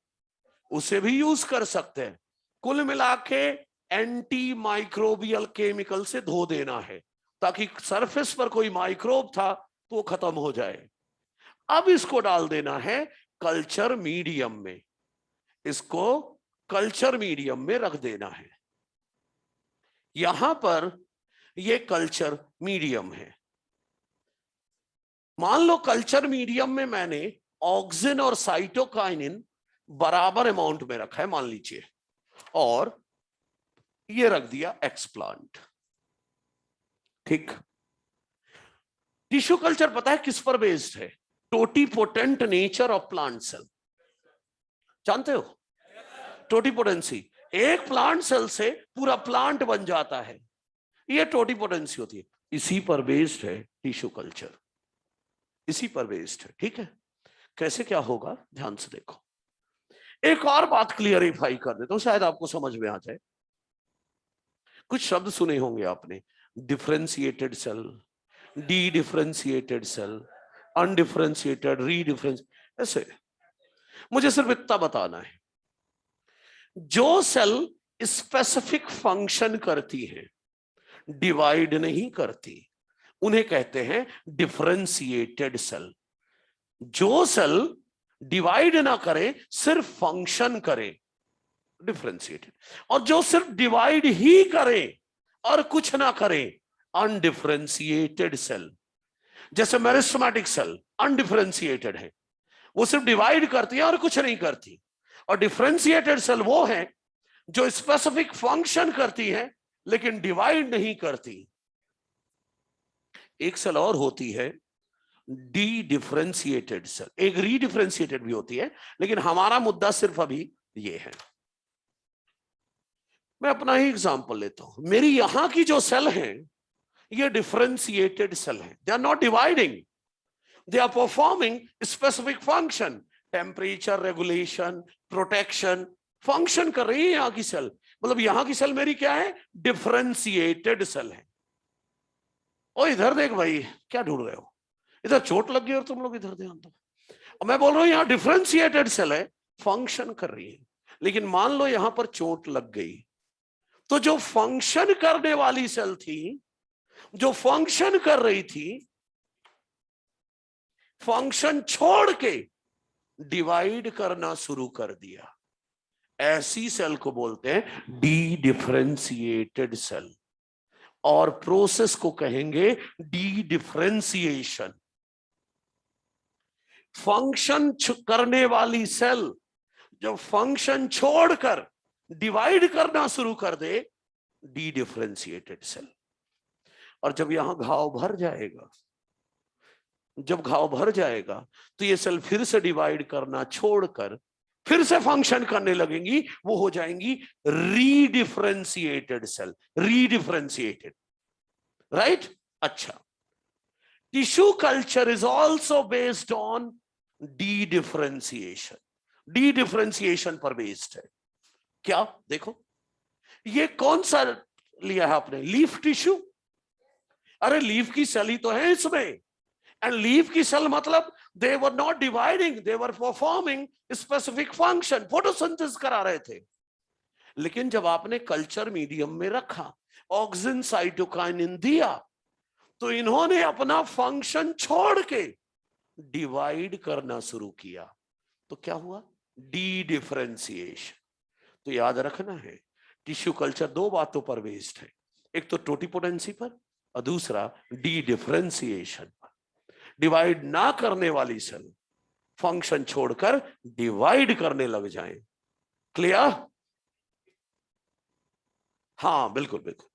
उसे भी यूज कर सकते हैं। कुल मिला के एंटी माइक्रोबियल केमिकल से धो देना है ताकि सरफेस पर कोई माइक्रोब था तो वो खत्म हो जाए। अब इसको डाल देना है कल्चर मीडियम में, इसको कल्चर मीडियम में रख देना है। यहां पर ये कल्चर मीडियम है। मान लो कल्चर मीडियम में मैंने ऑक्सिन और साइटोकाइनिन बराबर अमाउंट में रखा है मान लीजिए, और ये रख दिया एक्सप्लांट। ठीक। टिश्यू कल्चर पता है किस पर बेस्ड है? Totipotent nature of plant cell, जानते हो? टोटीपोटेंसी, एक प्लांट सेल से पूरा प्लांट बन जाता है, ये टोटीपोटेंसी होती है। इसी पर बेस्ड है टिश्यू कल्चर, इसी पर बेस्ड है। ठीक है, कैसे क्या होगा ध्यान से देखो। एक और बात क्लियरिफाई कर देता हूं, शायद आपको समझ में आ जाए। कुछ शब्द सुने होंगे आपने, differentiated cell, dedifferentiated cell, undifferentiated, redifferentiation, ऐसे। मुझे सिर्फ इतना बताना है, जो सेल स्पेसिफिक फंक्शन करती है, डिवाइड नहीं करती, उन्हें कहते हैं डिफरेंशिएटेड सेल। जो सेल डिवाइड ना करे, सिर्फ फंक्शन करे, डिफरेंशिएटेड। और जो सिर्फ डिवाइड ही करे और कुछ ना करे, अनडिफरेंशिएटेड सेल। जैसे मेरिस्टेमेटिक सेल अनडिफरेंशिएटेड है, वो सिर्फ डिवाइड करती है और कुछ नहीं करती। और डिफरेंशिएटेड सेल वो है जो स्पेसिफिक फंक्शन करती है लेकिन डिवाइड नहीं करती। एक सेल और होती है डी डिफरेंशिएटेड सेल, एक रीडिफरेंशिएटेड भी होती है, लेकिन हमारा मुद्दा सिर्फ अभी ये है। मैं अपना ही एग्जांपल लेता हूं। मेरी यहां की जो सेल है ये डिफरेंशिएटेड सेल है, they are not dividing, they are performing specific function, temperature regulation, protection, function कर रही है यहां की सेल। मतलब यहां की सेल मेरी क्या है? डिफरेंशिएटेड सेल है। ओ इधर देख भाई, क्या ढूंढ रहे हो? इधर चोट लग गई और तुम लोग इधर ध्यान दो। और मैं बोल रहा हूं यहां डिफरेंशिएटेड सेल है, फंक्शन कर रही है। लेकिन मान लो यहां पर चोट लग गई, तो जो फंक्शन करने वाली सेल थी, जो फंक्शन कर रही थी, फंक्शन छोड़ के डिवाइड करना शुरू कर दिया। ऐसी सेल को बोलते हैं डी डिफरेंशिएटेड सेल, और प्रोसेस को कहेंगे डी डिफरेंशिएशन। फंक्शन करने वाली सेल जब फंक्शन छोड़कर डिवाइड करना शुरू कर दे, डी डिफरेंशिएटेड सेल। और जब यहां घाव भर जाएगा, जब घाव भर जाएगा तो ये सेल फिर से डिवाइड करना छोड़कर फिर से फंक्शन करने लगेंगी, वो हो जाएंगी रीडिफरेंशिएटेड सेल। Redifferentiated, right? अच्छा, tissue culture is also based on dedifferentiation, dedifferentiation पर बेस्ड है। क्या देखो, ये कौन सा लिया है आपने? Leaf tissue. अरे लीफ की सेल ही तो है इसमें, एंड लीफ की सेल मतलब they were not dividing, they were performing specific function, photosynthesis करा रहे थे। लेकिन जब आपने कल्चर मीडियम में रखा, ऑक्सिन साइटोकाइनिन दिया, तो इन्होंने अपना फंक्शन छोड़ के डिवाइड करना शुरू किया। तो क्या हुआ? D differentiation. तो याद रखना है, टिश्यू कल्चर दो बातों पर बेस्ड है, एक तो टोटीपोटेंसी पर और दूसरा डी डिफरेंशिएशन पर। डिवाइड ना करने वाली सेल फंक्शन छोड़कर डिवाइड करने लग जाएं। क्लियर? हाँ बिल्कुल बिल्कुल।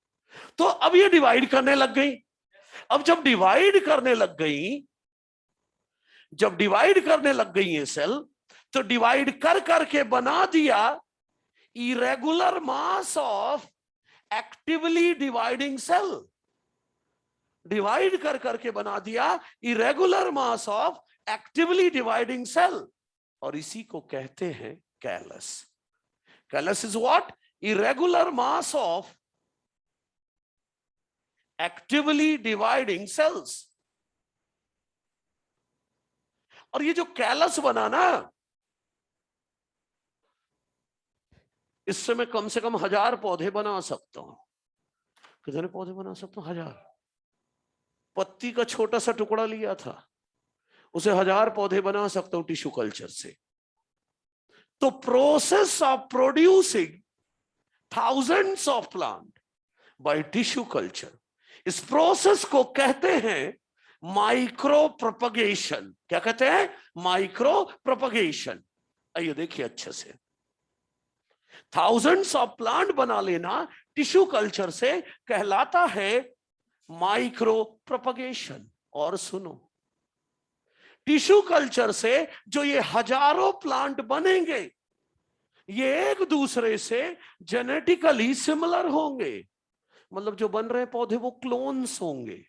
तो अब ये डिवाइड करने लग गई। अब जब डिवाइड करने लग गई, जब डिवाइड करने लग गई ये सेल, तो डिवाइड कर करके बना दिया irregular mass of actively dividing cell. Divide कर करके बना दिया irregular mass of actively dividing cell, और इसी को कहते हैं callus. Callus is what? Irregular mass of actively dividing cells. और ये जो कैलस बना ना, इससे मैं कम से कम 1000 पौधे बना सकता हूं। कितने पौधे बना सकता हूं? 1000। पत्ती का छोटा सा टुकड़ा लिया था, उसे 1000 पौधे बना सकता हूं टिश्यू कल्चर से। तो process of producing thousands of plant by tissue culture, इस प्रोसेस को कहते हैं माइक्रो प्रोपगेशन। क्या कहते हैं? Micro propagation. आइए देखिए अच्छे से। थाउजेंड्स ऑफ प्लांट बना लेना टिश्यू कल्चर से कहलाता है माइक्रो प्रोपगेशन। और सुनो, टिश्यू कल्चर से जो ये हजारों प्लांट बनेंगे, ये एक दूसरे से जेनेटिकली सिमिलर होंगे। मतलब जो बन रहे पौधे वो क्लोन्स होंगे।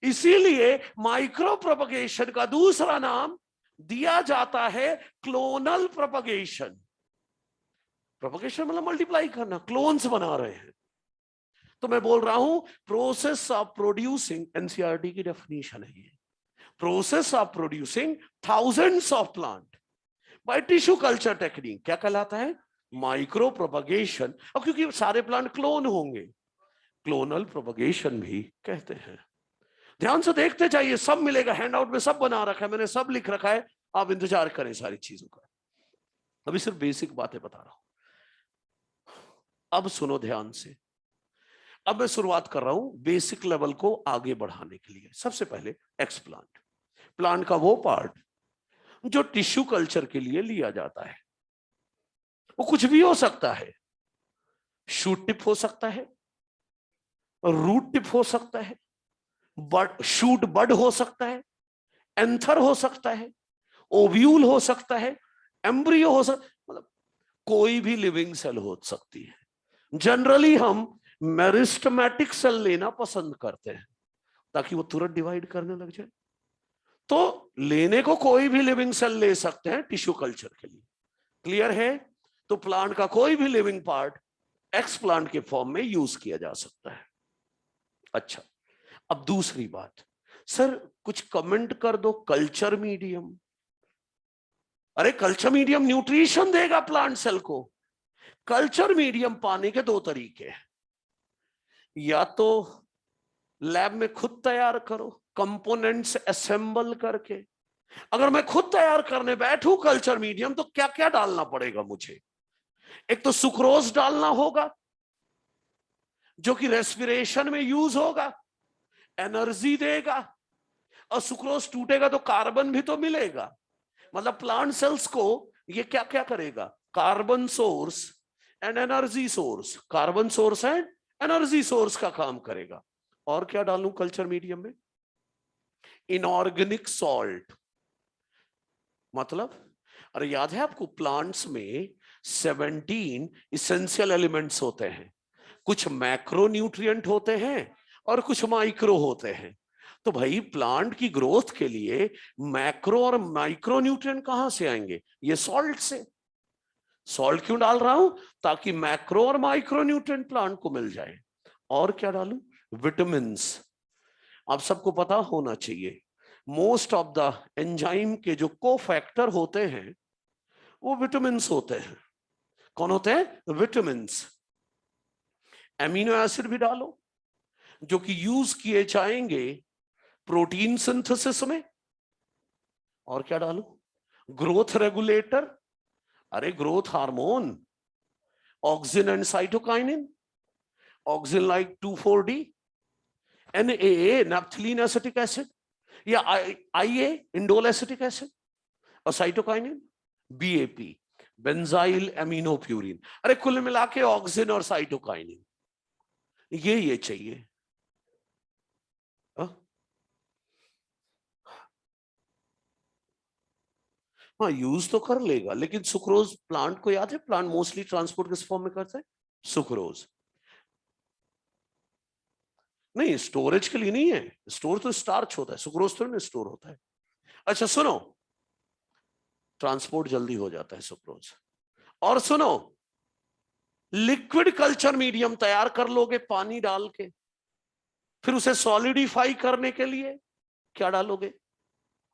इसीलिए माइक्रो प्रोपगेशन का दूसरा नाम दिया जाता है क्लोनल प्रोपगेशन। प्रोपगेशन मतलब मल्टीप्लाई करना, क्लोन्स बना रहे हैं। तो मैं बोल रहा हूं प्रोसेस ऑफ प्रोड्यूसिंग, एनसीईआरटी की डेफिनेशन है ये, process of producing thousands of plant by tissue culture technique क्या कहलाता है? Micro propagation. और क्योंकि सारे प्लांट क्लोन होंगे, क्लोनल प्रोपगेशन भी कहते हैं। ध्यान से देखते जाइए, सब मिलेगा, हैंडआउट में सब बना रखा है, मैंने सब लिख रखा है, आप इंतजार करें सारी चीजों का। अभी सिर्फ बेसिक बातें बता रहा हूं, अब सुनो ध्यान से। अब मैं शुरुआत कर रहा हूं बेसिक लेवल को आगे बढ़ाने के लिए। सबसे पहले एक्स प्लांट, प्लांट का वो पार्ट जो टिश्यू कल्चर के लिए लिया जाता है। वो कुछ भी हो सकता है, शूट टिप हो सकता है, रूट टिप हो सकता है, बड, शूट बड हो सकता है, एंथर हो सकता है, ओव्यूल हो सकता है, एम्ब्रियो हो सकता, मतलब कोई भी लिविंग सेल हो सकती है। जनरली हम मेरिस्टेमेटिक सेल लेना पसंद करते हैं ताकि वो तुरंत डिवाइड करने लग जाए। तो लेने को कोई भी लिविंग सेल ले सकते हैं टिश्यू कल्चर के लिए। क्लियर है? तो प्लांट का कोई भी लिविंग पार्ट एक्स प्लांट के फॉर्म में यूज किया जा सकता है। अच्छा, अब दूसरी बात, सर कुछ कमेंट कर दो, कल्चर मीडियम। अरे कल्चर मीडियम न्यूट्रिशन देगा प्लांट सेल को। कल्चर मीडियम पाने के दो तरीके हैं, या तो लैब में खुद तैयार करो कंपोनेंट्स असेंबल करके। अगर मैं खुद तैयार करने बैठूं कल्चर मीडियम, तो क्या क्या डालना पड़ेगा मुझे? एक तो सुक्रोज डालना होगा जो कि रेस्पिरेशन में यूज होगा, एनर्जी देगा, और सुक्रोज टूटेगा तो कार्बन भी तो मिलेगा। मतलब प्लांट सेल्स को ये क्या क्या करेगा? Carbon source and energy source, carbon source and energy source का काम करेगा। और क्या डालूं कल्चर मीडियम में? Inorganic salt. मतलब अरे याद है आपको, प्लांट्स में 17 इसेंशियल एलिमेंट्स होते हैं। कुछ मैक्रो न्यूट्रिएंट होते हैं और कुछ माइक्रो होते हैं। तो भाई प्लांट की ग्रोथ के लिए मैक्रो और माइक्रो न्यूट्रिएंट कहां से आएंगे? ये सॉल्ट से। सॉल्ट क्यों डाल रहा हूं? ताकि मैक्रो और माइक्रो न्यूट्रिएंट प्लांट को मिल जाए। और क्या डालूं? विटामिन्स। आप सबको पता होना चाहिए, मोस्ट ऑफ द एंजाइम के जो कोफैक्टर होते हैं वो विटामिन्स होते हैं। कौन होते हैं? विटामिन्स। एमिनो एसिड भी डालो जो कि यूज किए जाएंगे प्रोटीन सिंथेसिस में। और क्या डालो? ग्रोथ रेगुलेटर, अरे growth hormone, auxin and cytokinin, auxin like 2,4-D, NAA naphthalene acetic acid, या IA इंडोल एसिटिक एसिड, और साइटोकाइनिन BAP बेंजाइल एमिनोप्यूरिन। अरे कुल मिला के ऑक्सिन और साइटोकाइनिन ये चाहिए। हाँ यूज तो कर लेगा, लेकिन सुक्रोज प्लांट को याद है, प्लांट मोस्टली ट्रांसपोर्ट किस फॉर्म में करता है? सुक्रोज। नहीं स्टोरेज के लिए नहीं है, स्टोर तो स्टार्च होता है, सुक्रोज तो नहीं स्टोर होता है। अच्छा सुनो, ट्रांसपोर्ट जल्दी हो जाता है सुक्रोज। और सुनो, लिक्विड कल्चर मीडियम तैयार कर लोगे पानी डाल के, फिर उसे सॉलिडिफाई करने के लिए क्या डालोगे?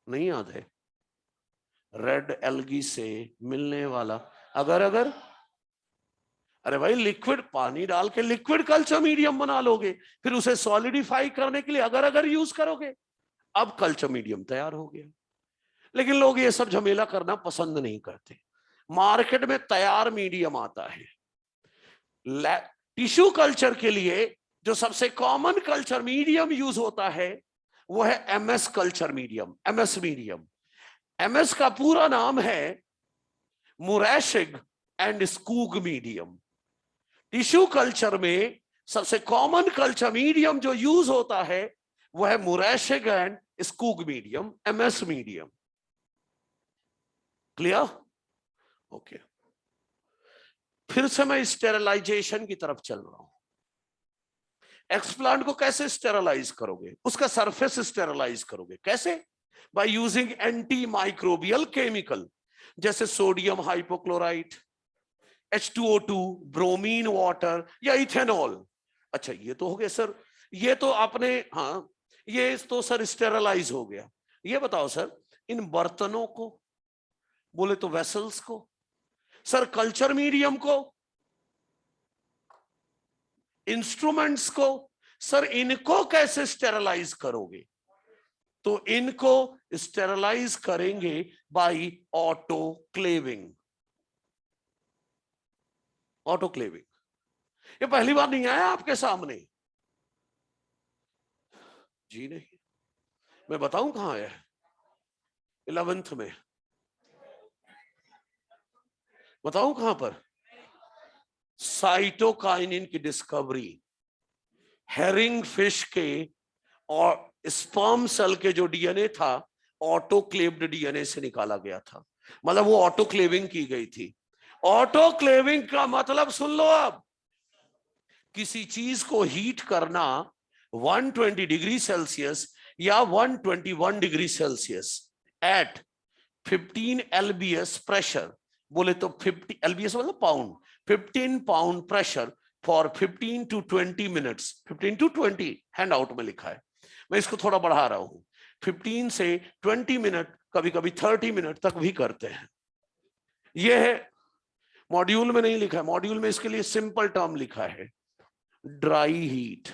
नहीं याद है? रेड एल्गी से मिलने वाला अगर अगर, अरे भाई लिक्विड पानी डाल के लिक्विड कल्चर मीडियम बना लोगे, फिर उसे सॉलिडिफाई करने के लिए अगर अगर यूज करोगे, अब कल्चर मीडियम तैयार हो गया। लेकिन लोग ये सब झमेला करना पसंद नहीं करते। मार्केट में तैयार मीडियम आता है। टिश्यू कल्चर के लिए जो सबसे कॉमन कल्चर मीडियम यूज होता है वो है MS culture medium, MS medium. MS का पूरा नाम है Murashige and Skoog medium. Tissue culture में सबसे कॉमन कल्चर मीडियम जो यूज होता है वो है Murashige and Skoog medium, MS medium. Clear? Okay. फिर से मैं स्टेरलाइजेशन की तरफ चल रहा हूं। एक्सप्लांट को कैसे स्टेरलाइज करोगे? उसका सरफेस स्टेरलाइज करोगे कैसे? By using anti microbial chemical, जैसे sodium hypochlorite, H2O2, bromine water या इथेनॉल। अच्छा ये तो हो गया सर, ये तो आपने, हाँ ये तो सर स्टेरलाइज हो गया। ये बताओ सर, इन बर्तनों को बोले तो वेसल्स को, सर कल्चर मीडियम को, इंस्ट्रूमेंट्स को, सर इनको कैसे स्टेरलाइज करोगे? तो इनको स्टेरलाइज करेंगे बाय ऑटोक्लेविंग। ऑटोक्लेविंग ये पहली बार नहीं आया आपके सामने जी? नहीं, मैं बताऊं कहां आया है? 11th में। बताऊं कहां पर? साइटोकाइनिन की डिस्कवरी हेरिंग फिश के और स्पर्म सेल के जो डीएनए था ऑटोक्लेव्ड डीएनए से निकाला गया था। मतलब वो ऑटोक्लेविंग की गई थी। ऑटोक्लेविंग का मतलब सुन लो, अब किसी चीज को हीट करना 120 डिग्री सेल्सियस या 121 degree Celsius at 15 LBS pressure, बोले तो 50 LBS मतलब pound, 15 pound pressure for 15 to 20 minutes. 15 to 20 hand out में लिखा है, मैं इसको थोड़ा बढ़ा रहा हूं। 15 से 20 मिनट, कभी कभी 30 मिनट तक भी करते हैं। यह है, मॉड्यूल में नहीं लिखा है, मॉड्यूल में इसके लिए सिंपल टर्म लिखा है, ड्राई हीट।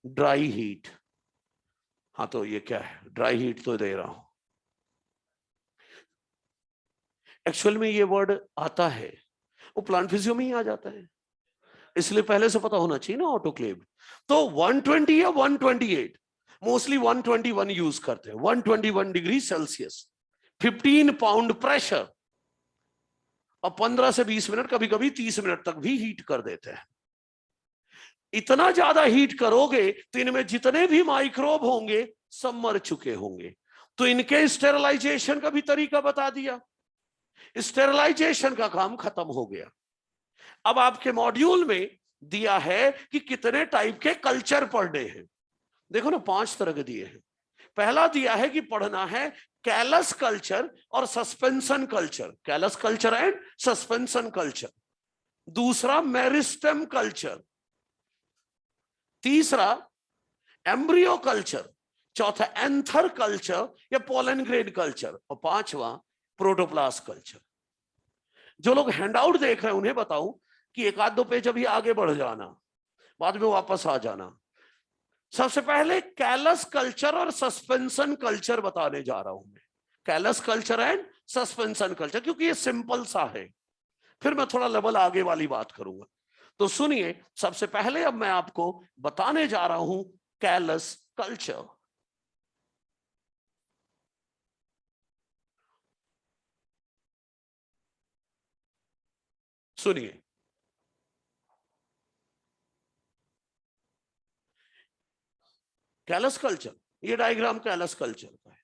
ड्राई हीट, हाँ तो ये क्या है? ड्राई हीट तो दे रहा हूं। एक्चुअल में ये वर्ड आता है, वो प्लांट फिजियो में ही आ जाता है, इसलिए पहले से पता होना चाहिए ना ऑटोक्लेव। तो 120 या 128, मोस्टली 121 यूज करते हैं। 121 डिग्री सेल्सियस, 15 पाउंड प्रेशर, और 15 से 20 मिनट, कभी कभी 30 मिनट तक भी हीट कर देते हैं। इतना ज्यादा हीट करोगे तो इनमें जितने भी माइक्रोब होंगे सब मर चुके होंगे। तो इनके स्टेरलाइजेशन का भी तरीका बता दिया, स्टेरलाइजेशन का काम खत्म हो गया। अब आपके मॉड्यूल में दिया है कि कितने टाइप के कल्चर पढ़ने हैं। देखो ना, 5 तरह के दिए हैं। पहला दिया है कि पढ़ना है कैलस कल्चर और suspension culture, callus culture and suspension culture. दूसरा मेरिस्टेम कल्चर, तीसरा एम्ब्रियो कल्चर, चौथा एंथर कल्चर या पोलन ग्रेन कल्चर, और पांचवा प्रोटोप्लास्ट कल्चर। जो लोग हैंडआउट देख रहे हैं उन्हें बताऊं कि एक आध दो पेज अभी आगे बढ़ जाना, बाद में वापस आ जाना। सबसे पहले कैलस कल्चर और सस्पेंशन कल्चर बताने जा रहा हूं मैं, callus culture and suspension culture, क्योंकि ये सिंपल सा है। फिर मैं थोड़ा लेवल आगे वाली बात करूंगा। तो सुनिए, सबसे पहले अब मैं आपको बताने जा रहा हूं कैलस कल्चर। सुनिए, कैलस कल्चर, ये डायग्राम कैलस कल्चर का है,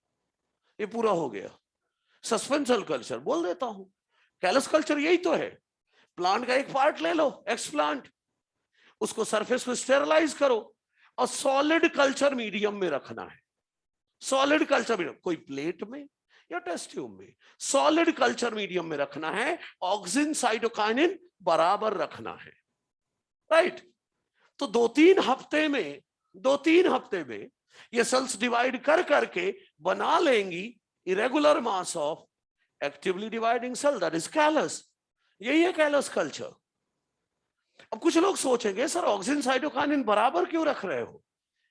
ये पूरा हो गया। सस्पेंशन कल्चर बोल देता हूं, कैलस कल्चर यही तो है। प्लांट का एक पार्ट ले लो, एक्सप्लांट, उसको सरफेस को स्टेरलाइज करो और सॉलिड कल्चर मीडियम में रखना है। सॉलिड कल्चर मीडियम, कोई प्लेट में या टेस्ट ट्यूब में, सॉलिड कल्चर मीडियम में रखना है। ऑक्सिन साइटोकाइनिन बराबर रखना है, राइट? तो 2-3 हफ्ते में 2-3 हफ्ते में ये सेल्स डिवाइड कर करके बना लेंगी irregular mass of actively dividing cell, that is callus. यही है कैलस कल्चर। अब कुछ लोग सोचेंगे सर ऑक्सिन साइटोकाइनिन बराबर क्यों रख रहे हो?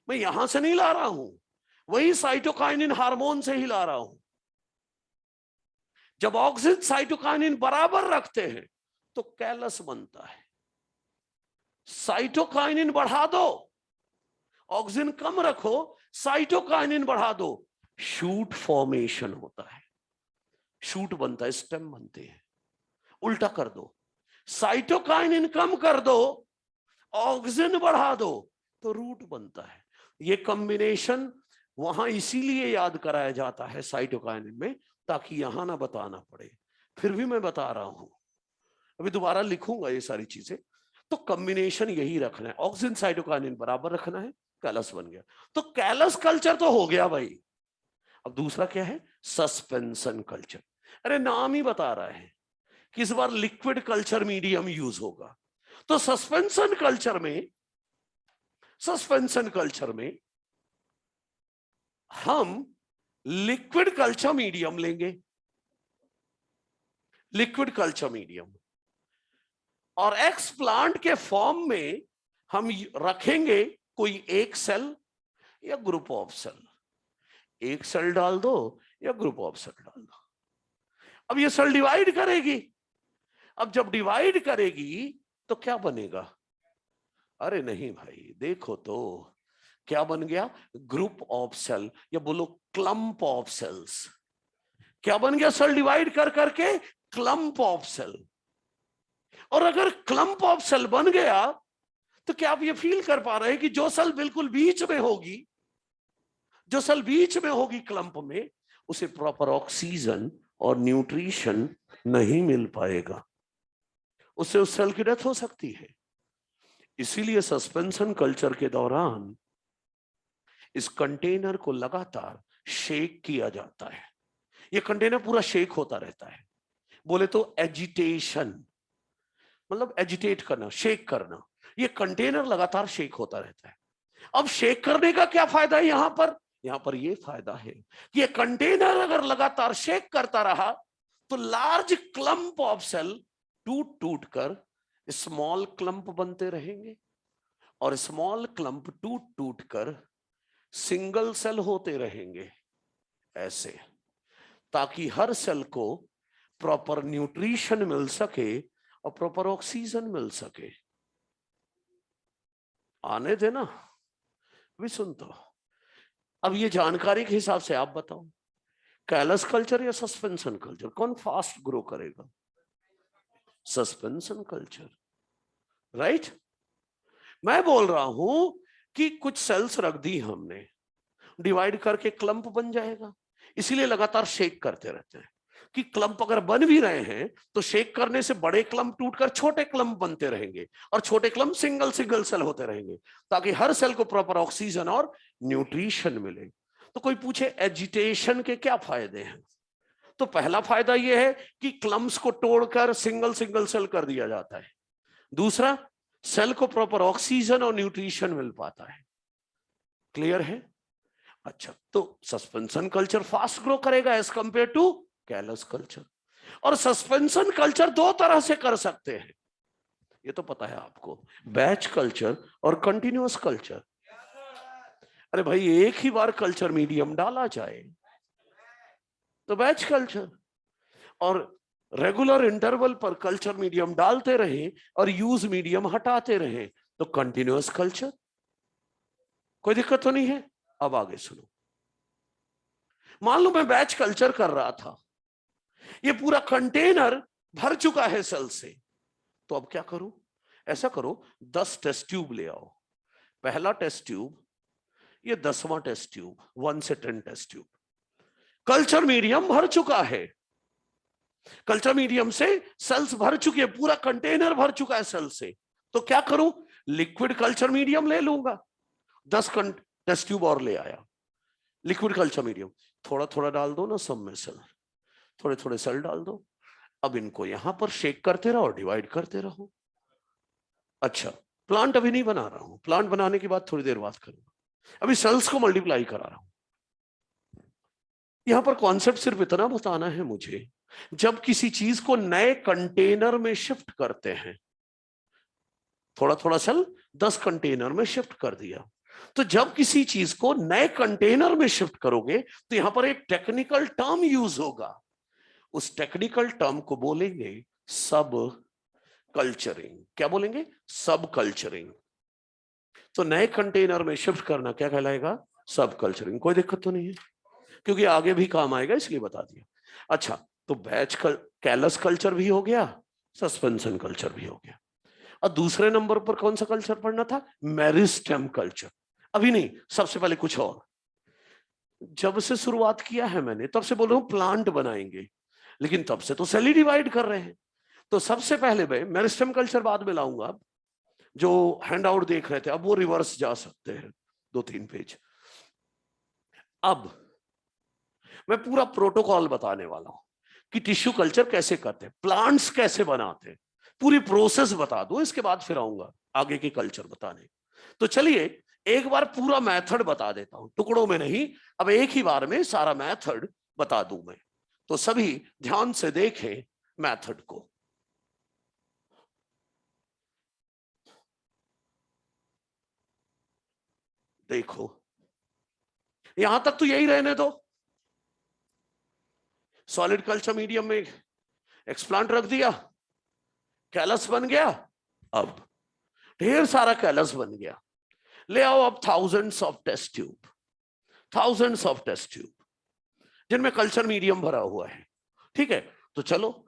मैं यहां से नहीं ला रहा हूं, वही साइटोकाइनिन हार्मोन से ही ला रहा हूं। जब ऑक्सिन साइटोकाइनिन बराबर रखते हैं तो कैलस बनता है। साइटोकाइनिन बढ़ा दो, ऑक्सिन कम रखो, साइटोकाइनिन बढ़ा दो, शूट फॉर्मेशन होता है, शूट बनता है, स्टेम बनते हैं। उल्टा कर दो, साइटोकाइनिन कम कर दो, ऑक्सिन बढ़ा दो तो रूट बनता है। ये कॉम्बिनेशन वहां इसीलिए याद कराया जाता है साइटोकाइनिन में, ताकि यहां ना बताना पड़े। फिर भी मैं बता रहा हूं, अभी दोबारा लिखूंगा ये सारी चीजें। तो कॉम्बिनेशन यही रखना है, ऑक्सिन साइटोकाइनिन बराबर रखना है, कैलस बन गया। तो कैलस कल्चर तो हो गया भाई। अब दूसरा क्या है? Suspension culture. अरे नाम ही बता रहा है कि इस बार लिक्विड कल्चर मीडियम यूज होगा। तो सस्पेंशन कल्चर में हम लिक्विड कल्चर मीडियम लेंगे, लिक्विड कल्चर मीडियम, और एक्स प्लांट के फॉर्म में हम रखेंगे कोई एक सेल या ग्रुप ऑफ सेल। एक सेल डाल दो या ग्रुप ऑफ सेल डाल दो। अब ये सेल डिवाइड करेगी। अब जब डिवाइड करेगी तो क्या बनेगा? अरे नहीं भाई, देखो तो क्या बन गया? ग्रुप ऑफ सेल, या बोलो क्लम्प ऑफ सेल्स। क्या बन गया? सेल डिवाइड कर करके क्लम्प ऑफ सेल। और अगर क्लम्प ऑफ सेल बन गया तो क्या आप ये फील कर पा रहे हैं कि जो सेल बिल्कुल बीच में होगी, जो सेल बीच में होगी क्लम्प में, उसे प्रॉपर ऑक्सीजन और न्यूट्रिशन नहीं मिल पाएगा, उससे उस सेल की डेथ हो सकती है। इसीलिए सस्पेंशन कल्चर के दौरान इस कंटेनर को लगातार शेक किया जाता है। यह कंटेनर पूरा शेक होता रहता है। बोले तो एजिटेशन, मतलब एजिटेट करना, शेक करना। यह कंटेनर लगातार शेक होता रहता है। अब शेक करने का क्या फायदा है यहां पर? यहां पर यह फायदा है कि यह कंटेनर अगर लगातार शेक करता रहा तो लार्ज क्लम्प ऑफ सेल टूट टूट कर स्मॉल क्लम्प बनते रहेंगे, और स्मॉल क्लम्प टूट टूट कर सिंगल सेल होते रहेंगे ऐसे, ताकि हर सेल को प्रॉपर न्यूट्रिशन मिल सके और प्रॉपर ऑक्सीजन मिल सके। आने देना, भी सुन। तो अब ये जानकारी के हिसाब से आप बताओ, कैलस कल्चर या सस्पेंशन कल्चर, कौन फास्ट ग्रो करेगा? Suspension culture, right? मैं बोल रहा हूं कि कुछ सेल्स रख दी हमने, डिवाइड करके क्लम्प बन जाएगा। इसीलिए लगातार शेक करते रहते हैं कि क्लम्प अगर बन भी रहे हैं तो शेक करने से बड़े क्लम्प टूटकर छोटे क्लम्प बनते रहेंगे, और छोटे क्लम्प सिंगल सिंगल सेल होते रहेंगे, ताकि हर सेल को प्रॉपर ऑक्सीजन और न्यूट्रिशन मिले। तो कोई पूछे एजिटेशन के क्या फायदे हैं? तो पहला फायदा यह है कि क्लम्प्स को तोड़कर सिंगल सिंगल सेल कर दिया जाता है। दूसरा, सेल को प्रॉपर ऑक्सीजन और न्यूट्रिशन मिल पाता है। क्लियर है? अच्छा, तो सस्पेंशन कल्चर फास्ट ग्रो करेगा as compare to callus culture. और सस्पेंशन कल्चर दो तरह से कर सकते हैं, ये तो पता है आपको, बैच कल्चर और कंटिन्यूअस कल्चर। अरे भाई, एक ही बार कल्चर मीडियम डाला जाए तो बैच कल्चर, और रेगुलर इंटरवल पर कल्चर मीडियम डालते रहे और यूज मीडियम हटाते रहे तो कंटिन्यूअस कल्चर। कोई दिक्कत तो नहीं है? अब आगे सुनो। मान लो मैं बैच कल्चर कर रहा था, ये पूरा कंटेनर भर चुका है सेल से, तो अब क्या करूं? ऐसा करो, 10 टेस्ट ट्यूब ले आओ। पहला टेस्ट ट्यूब, ये 10वां टेस्ट ट्यूब, 1 से 10 टेस्ट ट्यूब। कल्चर मीडियम भर चुका है, कल्चर मीडियम से सेल्स भर चुके हैं, पूरा कंटेनर भर चुका है सेल से। तो क्या करूं? लिक्विड कल्चर मीडियम ले लूंगा। 10 टेस्ट ट्यूब और ले आया, लिक्विड कल्चर मीडियम। थोड़ा थोड़ा डाल दो ना सब में सेल, थोड़े थोड़े सेल डाल दो। अब इनको यहां पर शेक करते रहो, डिवाइड करते रहो। अच्छा, प्लांट अभी नहीं बना रहा हूं, प्लांट बनाने की बात थोड़ी देर बात करूंगा। अभी सेल्स को मल्टीप्लाई करा रहा हूं। यहां पर कॉन्सेप्ट सिर्फ इतना बताना है मुझे, जब किसी चीज को नए कंटेनर में शिफ्ट करते हैं, थोड़ा थोड़ा सेल 10 कंटेनर में शिफ्ट कर दिया, तो जब किसी चीज को नए कंटेनर में शिफ्ट करोगे तो यहां पर एक टेक्निकल टर्म यूज होगा। उस टेक्निकल टर्म को बोलेंगे सब कल्चरिंग। क्या बोलेंगे? सब कल्चरिंग। तो नए कंटेनर में शिफ्ट करना क्या कहलाएगा? सब कल्चरिंग। कोई दिक्कत तो नहीं है, क्योंकि आगे भी काम आएगा इसलिए बता दिया। अच्छा, तो कैलस कल्चर भी हो गया, सस्पेंशन कल्चर भी हो गया। और दूसरे नंबर पर कौन सा कल्चर पढ़ना था? Meristem culture. अभी नहीं, सबसे पहले कुछ और। जब से शुरुआत किया है मैंने तब से बोल रहा हूं प्लांट बनाएंगे, लेकिन तब से तो सेल ही डिवाइड कर रहे हैं। तो सबसे पहले मैं मेरिस्टेम कल्चर बाद में लाऊंगा। अब जो हैंड आउट देख रहे थे, अब वो रिवर्स जा सकते हैं 2-3 पेज। अब मैं पूरा प्रोटोकॉल बताने वाला हूं कि टिश्यू कल्चर कैसे करते हैं, प्लांट्स कैसे बनाते हैं, पूरी प्रोसेस बता दो। इसके बाद फिर आऊंगा आगे के कल्चर बताने। तो चलिए एक बार पूरा मेथड बता देता हूं, टुकड़ों में नहीं, अब एक ही बार में सारा मेथड बता दूं मैं। तो सभी ध्यान से देखें मेथड को। देखो, यहां तक तो यही रहने दो। सॉलिड कल्चर मीडियम में एक्सप्लांट रख दिया, कैलस बन गया। अब ढेर सारा कैलस बन गया। ले आओ अब thousands of test tube, thousands of test tube जिनमें कल्चर मीडियम भरा हुआ है। ठीक है, तो चलो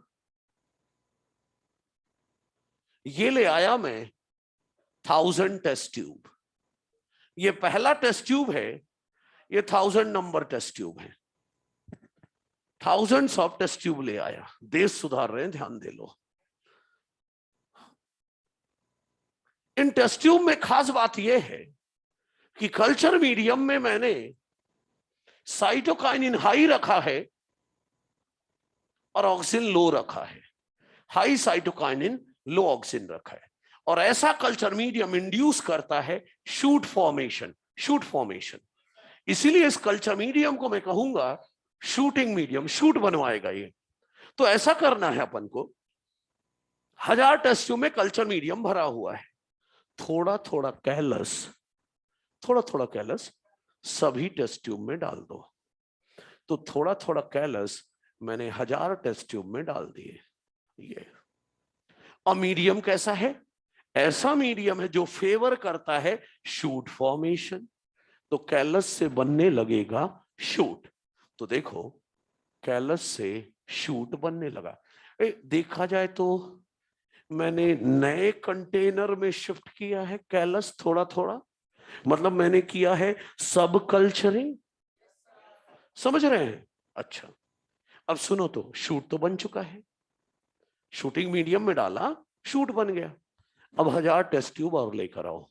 ये ले आया मैं 1000 टेस्ट ट्यूब। ये पहला टेस्ट ट्यूब है, ये 1000 नंबर टेस्ट ट्यूब है। थाउजेंड्स ऑफ टेस्ट ट्यूब ले आया। देश सुधार रहे हैं, ध्यान दे लो। इन टेस्ट ट्यूब में खास बात यह है कि कल्चर मीडियम में मैंने साइटोकाइनिन हाई रखा है और ऑक्सिन लो रखा है। हाई साइटोकाइनिन, लो ऑक्सिन रखा है। और ऐसा कल्चर मीडियम इंड्यूस करता है शूट फॉर्मेशन, शूट फॉर्मेशन। इसीलिए इस कल्चर मीडियम को मैं कहूंगा शूटिंग मीडियम, शूट बनवाएगा ये। तो ऐसा करना है अपन को, 1000 टेस्ट ट्यूब में कल्चर मीडियम भरा हुआ है, थोड़ा थोड़ा कैलस, थोड़ा थोड़ा कैलस सभी टेस्ट ट्यूब में डाल दो। तो थोड़ा थोड़ा कैलस मैंने 1000 टेस्ट ट्यूब में डाल दिए। ये और मीडियम कैसा है? ऐसा मीडियम है जो फेवर करता है शूट फॉर्मेशन। तो कैलस से बनने लगेगा शूट। तो देखो कैलस से शूट बनने लगा। देखा जाए तो मैंने नए कंटेनर में शिफ्ट किया है कैलस थोड़ा थोड़ा, मतलब मैंने किया है सब कल्चरिंग। समझ रहे हैं? अच्छा, अब सुनो, तो शूट तो बन चुका है, शूटिंग मीडियम में डाला, शूट बन गया। अब 1000 टेस्ट ट्यूब और लेकर आओ,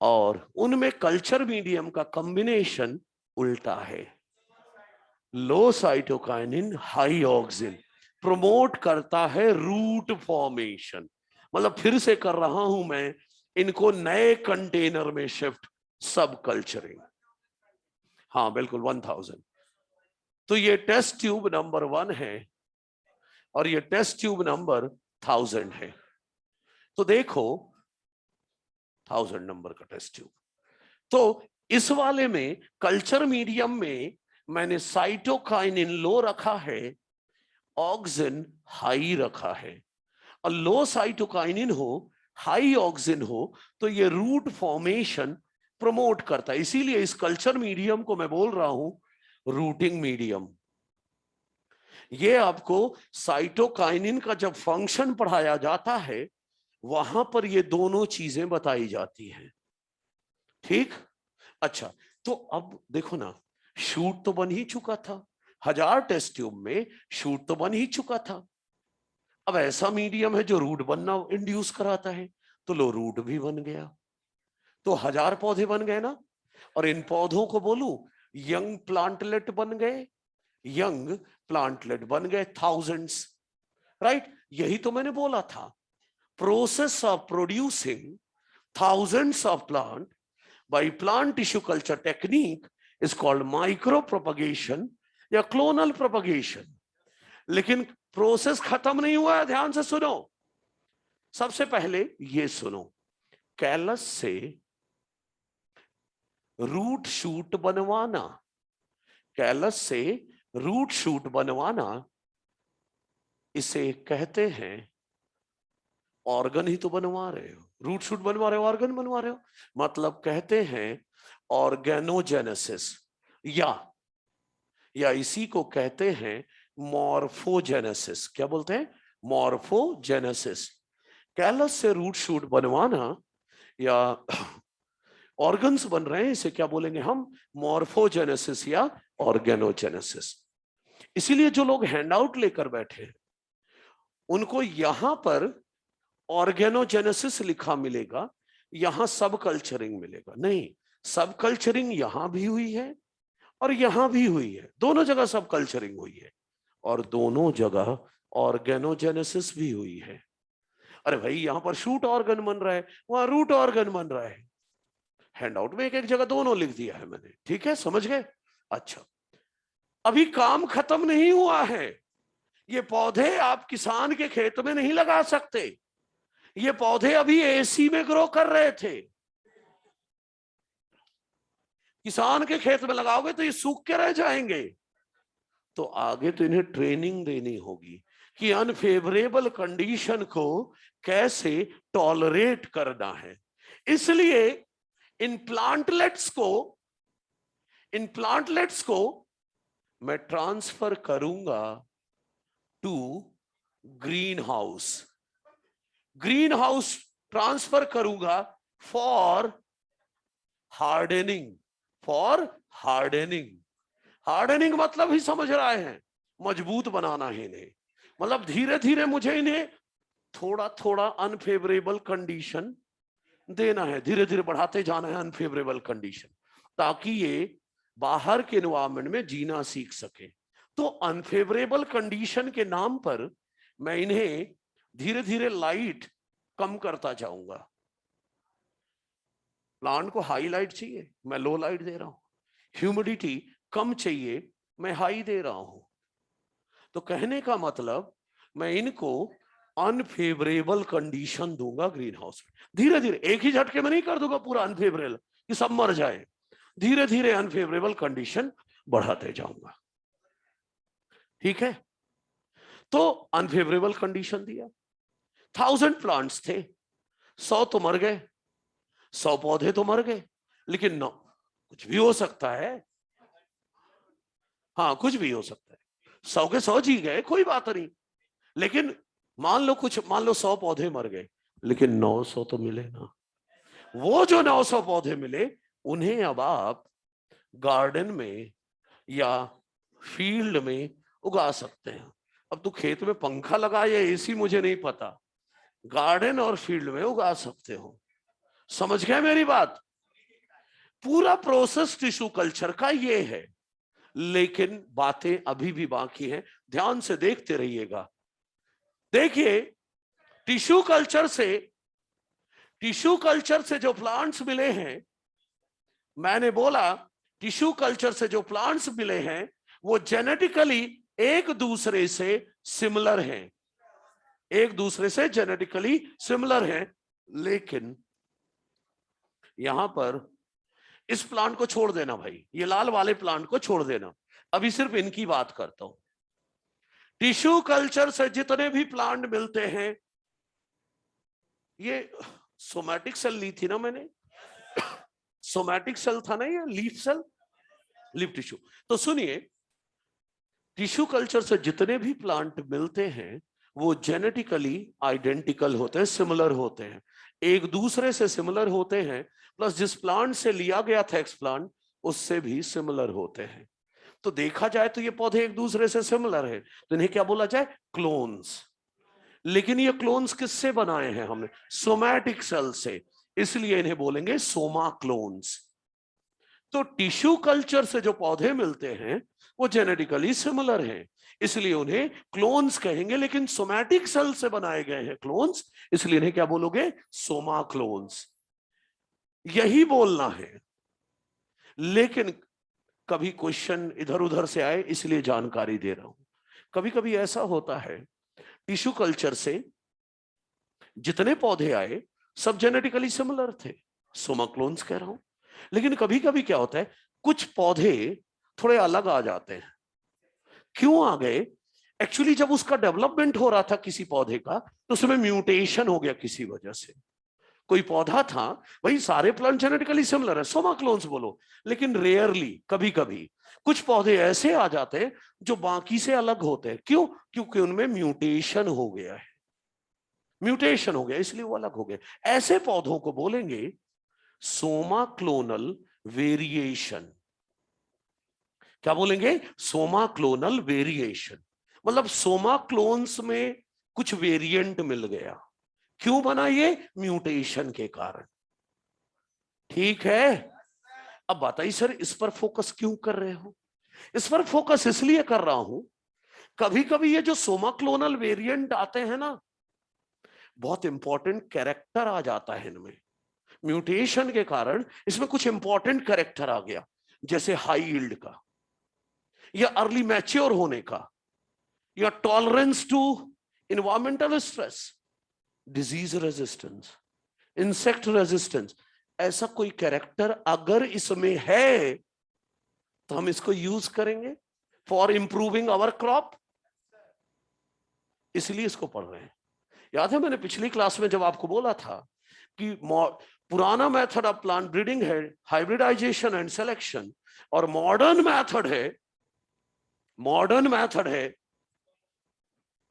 और उनमें कल्चर मीडियम का कॉम्बिनेशन उल्टा है। लो साइटोकाइनिन, हाई ऑक्सिन, प्रमोट करता है रूट फॉर्मेशन। मतलब फिर से कर रहा हूं मैं, इनको नए कंटेनर में शिफ्ट, सब कल्चरिंग। हाँ बिल्कुल 1000। तो ये टेस्ट ट्यूब नंबर 1 है और ये टेस्ट ट्यूब नंबर 1000 है। तो देखो 1000 नंबर का टेस्ट ट्यूब। तो इस वाले में कल्चर मीडियम में मैंने साइटोकाइनिन लो रखा है, ऑक्सिन हाई रखा है। और लो साइटोकाइनिन हो, हाई ऑक्सिन हो, तो ये रूट फॉर्मेशन प्रमोट करता है। इसीलिए इस कल्चर मीडियम को मैं बोल रहा हूं रूटिंग मीडियम। ये आपको साइटोकाइनिन का जब फंक्शन पढ़ाया जाता है वहां पर ये दोनों चीजें बताई जाती हैं। ठीक? अच्छा, तो अब देखो ना, शूट तो बन ही चुका था, 1000 टेस्ट ट्यूब में शूट तो बन ही चुका था। अब ऐसा मीडियम है जो रूट बनना इंड्यूस कराता है, तो लो रूट भी बन गया। तो 1000 पौधे बन गए ना। और इन पौधों को बोलूं यंग प्लांटलेट बन गए, यंग प्लांटलेट बन गए थाउजेंड्स। राइट? यही तो मैंने बोला था, process of producing thousands of plant by plant tissue culture technique is called micro propagation या क्लोनल प्रोपगेशन। लेकिन प्रोसेस खत्म नहीं हुआ है, ध्यान से सुनो। सबसे पहले ये सुनो, कैलस से रूट शूट बनवाना, कैलस से रूट शूट बनवाना, इसे कहते हैं, ऑर्गन ही तो बनवा रहे हो, रूट शूट बनवा रहे हो, ऑर्गन बनवा रहे हो, मतलब कहते हैं ऑर्गेनोजेनेसिस, या इसी को कहते हैं मॉर्फोजेनेसिस। क्या बोलते हैं? मॉर्फोजेनेसिस। कैलस से रूट शूट बनवाना या ऑर्गन्स बन रहे हैं, इसे क्या बोलेंगे हम? मॉर्फोजेनेसिस या ऑर्गेनोजेनेसिस। इसीलिए जो लोग हैंडआउट लेकर बैठे हैं उनको यहां पर ऑर्गेनोजेनेसिस लिखा मिलेगा, यहां सब कल्चरिंग मिलेगा। नहीं, सब कल्चरिंग यहां भी हुई है और यहां भी हुई है, दोनों जगह सब कल्चरिंग हुई है और दोनों जगह ऑर्गेनोजेनेसिस भी हुई है। अरे भाई, यहां पर शूट ऑर्गन बन रहा है, वहां रूट ऑर्गन बन रहा है। हैंडआउट में एक एक जगह दोनों लिख दिया है मैंने, ठीक है, समझ गए? अच्छा, अभी काम खत्म नहीं हुआ है। ये पौधे आप किसान के खेत में नहीं लगा सकते, ये पौधे अभी एसी में ग्रो कर रहे थे। किसान के खेत में लगाओगे तो ये सूख के रह जाएंगे। तो आगे तो इन्हें ट्रेनिंग देनी होगी कि अनफेवरेबल कंडीशन को कैसे टॉलरेट करना है। इसलिए इन प्लांटलेट्स को मैं ट्रांसफर करूंगा टू ग्रीन हाउस ट्रांसफर करूंगा फॉर हार्डनिंग। हार्डनिंग मतलब ही समझ रहे हैं, मजबूत बनाना है इन्हें। मतलब धीरे धीरे मुझे इन्हें थोड़ा थोड़ा अनफेवरेबल कंडीशन देना है, धीरे धीरे बढ़ाते जाना है अनफेवरेबल कंडीशन, ताकि ये बाहर के एनवायरमेंट में जीना सीख सके। तो अनफेवरेबल कंडीशन के नाम पर मैं इन्हें धीरे धीरे लाइट कम करता जाऊंगा। प्लांट को हाई लाइट चाहिए, मैं लो लाइट दे रहा हूं। ह्यूमिडिटी कम चाहिए, मैं हाई दे रहा हूं। तो कहने का मतलब मैं इनको अनफेवरेबल कंडीशन दूंगा ग्रीन हाउस में। धीरे धीरे, एक ही झटके में नहीं कर दूंगा पूरा अनफेवरेबल कि सब मर जाए। धीरे धीरे अनफेवरेबल कंडीशन बढ़ाते जाऊंगा, ठीक है? तो अनफेवरेबल कंडीशन दिया, 1000 प्लांट्स थे, 100 तो मर गए, 100 पौधे तो मर गए, लेकिन नो, कुछ भी हो सकता है। हाँ, कुछ भी हो सकता है, 100 के 100 जी गए, कोई बात नहीं। लेकिन मान लो 100 पौधे मर गए, लेकिन 900 तो मिले ना। वो जो 900 पौधे मिले, उन्हें अब आप गार्डन में या फील्ड में उगा सकते हैं। अब तू खेत में पंखा लगा या एसी मुझे नहीं पता, गार्डन और फील्ड में उगा सकते हो। समझ गए मेरी बात? पूरा प्रोसेस टिश्यू कल्चर का ये है, लेकिन बातें अभी भी बाकी हैं, ध्यान से देखते रहिएगा। देखिए, टिश्यू कल्चर से जो प्लांट्स मिले हैं, मैंने बोला टिश्यू कल्चर से जो प्लांट्स मिले हैं वो जेनेटिकली एक दूसरे से सिमिलर हैं, एक दूसरे से जेनेटिकली सिमिलर हैं। लेकिन यहां पर इस प्लांट को छोड़ देना भाई, ये लाल वाले प्लांट को छोड़ देना, अभी सिर्फ इनकी बात करता हूं। टिश्यू कल्चर से जितने भी प्लांट मिलते हैं, ये सोमैटिक सेल ली थी ना मैंने, सोमैटिक सेल था ना ये, लीफ सेल, लीफ टिश्यू। तो सुनिए, टिश्यू कल्चर से जितने भी प्लांट मिलते हैं वो जेनेटिकली आइडेंटिकल होते हैं, सिमिलर होते हैं, एक दूसरे से सिमिलर होते हैं, प्लस जिस प्लांट से लिया गया था एक्सप्लांट उससे भी सिमिलर होते हैं। तो देखा जाए तो ये पौधे एक दूसरे से सिमिलर है, तो इन्हें क्या बोला जाए? क्लोन्स। लेकिन ये क्लोन्स किससे बनाए हैं हमने? सोमैटिक सेल से, इसलिए इन्हें बोलेंगे सोमा क्लोन्स। तो टिश्यू कल्चर से जो पौधे मिलते हैं वो जेनेटिकली सिमिलर हैं, इसलिए उन्हें क्लोन्स कहेंगे। लेकिन सोमैटिक सेल से बनाए गए हैं क्लोन्स, इसलिए इन्हें क्या बोलोगे? सोमा क्लोन्स। यही बोलना है, लेकिन कभी क्वेश्चन इधर उधर से आए इसलिए जानकारी दे रहा हूं। कभी कभी ऐसा होता है, टिश्यू कल्चर से जितने पौधे आए सब जेनेटिकली सिमिलर थे, सोमा क्लोन्स कह रहा हूं। लेकिन कभी कभी क्या होता है, कुछ पौधे थोड़े अलग आ जाते हैं। क्यों आ गए? एक्चुअली जब उसका डेवलपमेंट हो रहा था किसी पौधे का, तो उसमें म्यूटेशन हो गया किसी वजह से। कोई पौधा था, भाई सारे प्लांट जेनेटिकली सिमिलर है, सोमा क्लोन्स बोलो, लेकिन रेयरली कभी कभी कुछ पौधे ऐसे आ जाते हैं जो बाकी से अलग होते हैं। क्यों? क्योंकि उनमें म्यूटेशन हो गया है, म्यूटेशन हो गया इसलिए वो अलग हो गए। ऐसे पौधों को बोलेंगे सोमा क्लोनल वेरिएशन। क्या बोलेंगे? Soma clonal variation. मतलब सोमा क्लोन्स में कुछ वेरिएंट मिल गया। क्यों बना ये? म्यूटेशन के कारण। ठीक है, अब बताइए सर इस पर फोकस क्यों कर रहे हो? इस पर फोकस इसलिए कर रहा हूं, कभी कभी ये जो सोमा क्लोनल वेरिएंट आते हैं ना, बहुत इंपॉर्टेंट कैरेक्टर आ जाता है इनमें। म्यूटेशन के कारण इसमें कुछ इंपॉर्टेंट कैरेक्टर आ गया, जैसे हाई यील्ड का, या अर्ली मैच्योर होने का, या tolerance to environmental stress, disease resistance, insect resistance. ऐसा कोई कैरेक्टर अगर इसमें है तो हम इसको यूज करेंगे फॉर इंप्रूविंग आवर क्रॉप, इसलिए इसको पढ़ रहे हैं। याद है मैंने पिछली क्लास में जब आपको बोला था कि पुराना मेथड ऑफ प्लांट ब्रीडिंग है हाइब्रिडाइजेशन एंड सिलेक्शन, और मॉडर्न मेथड है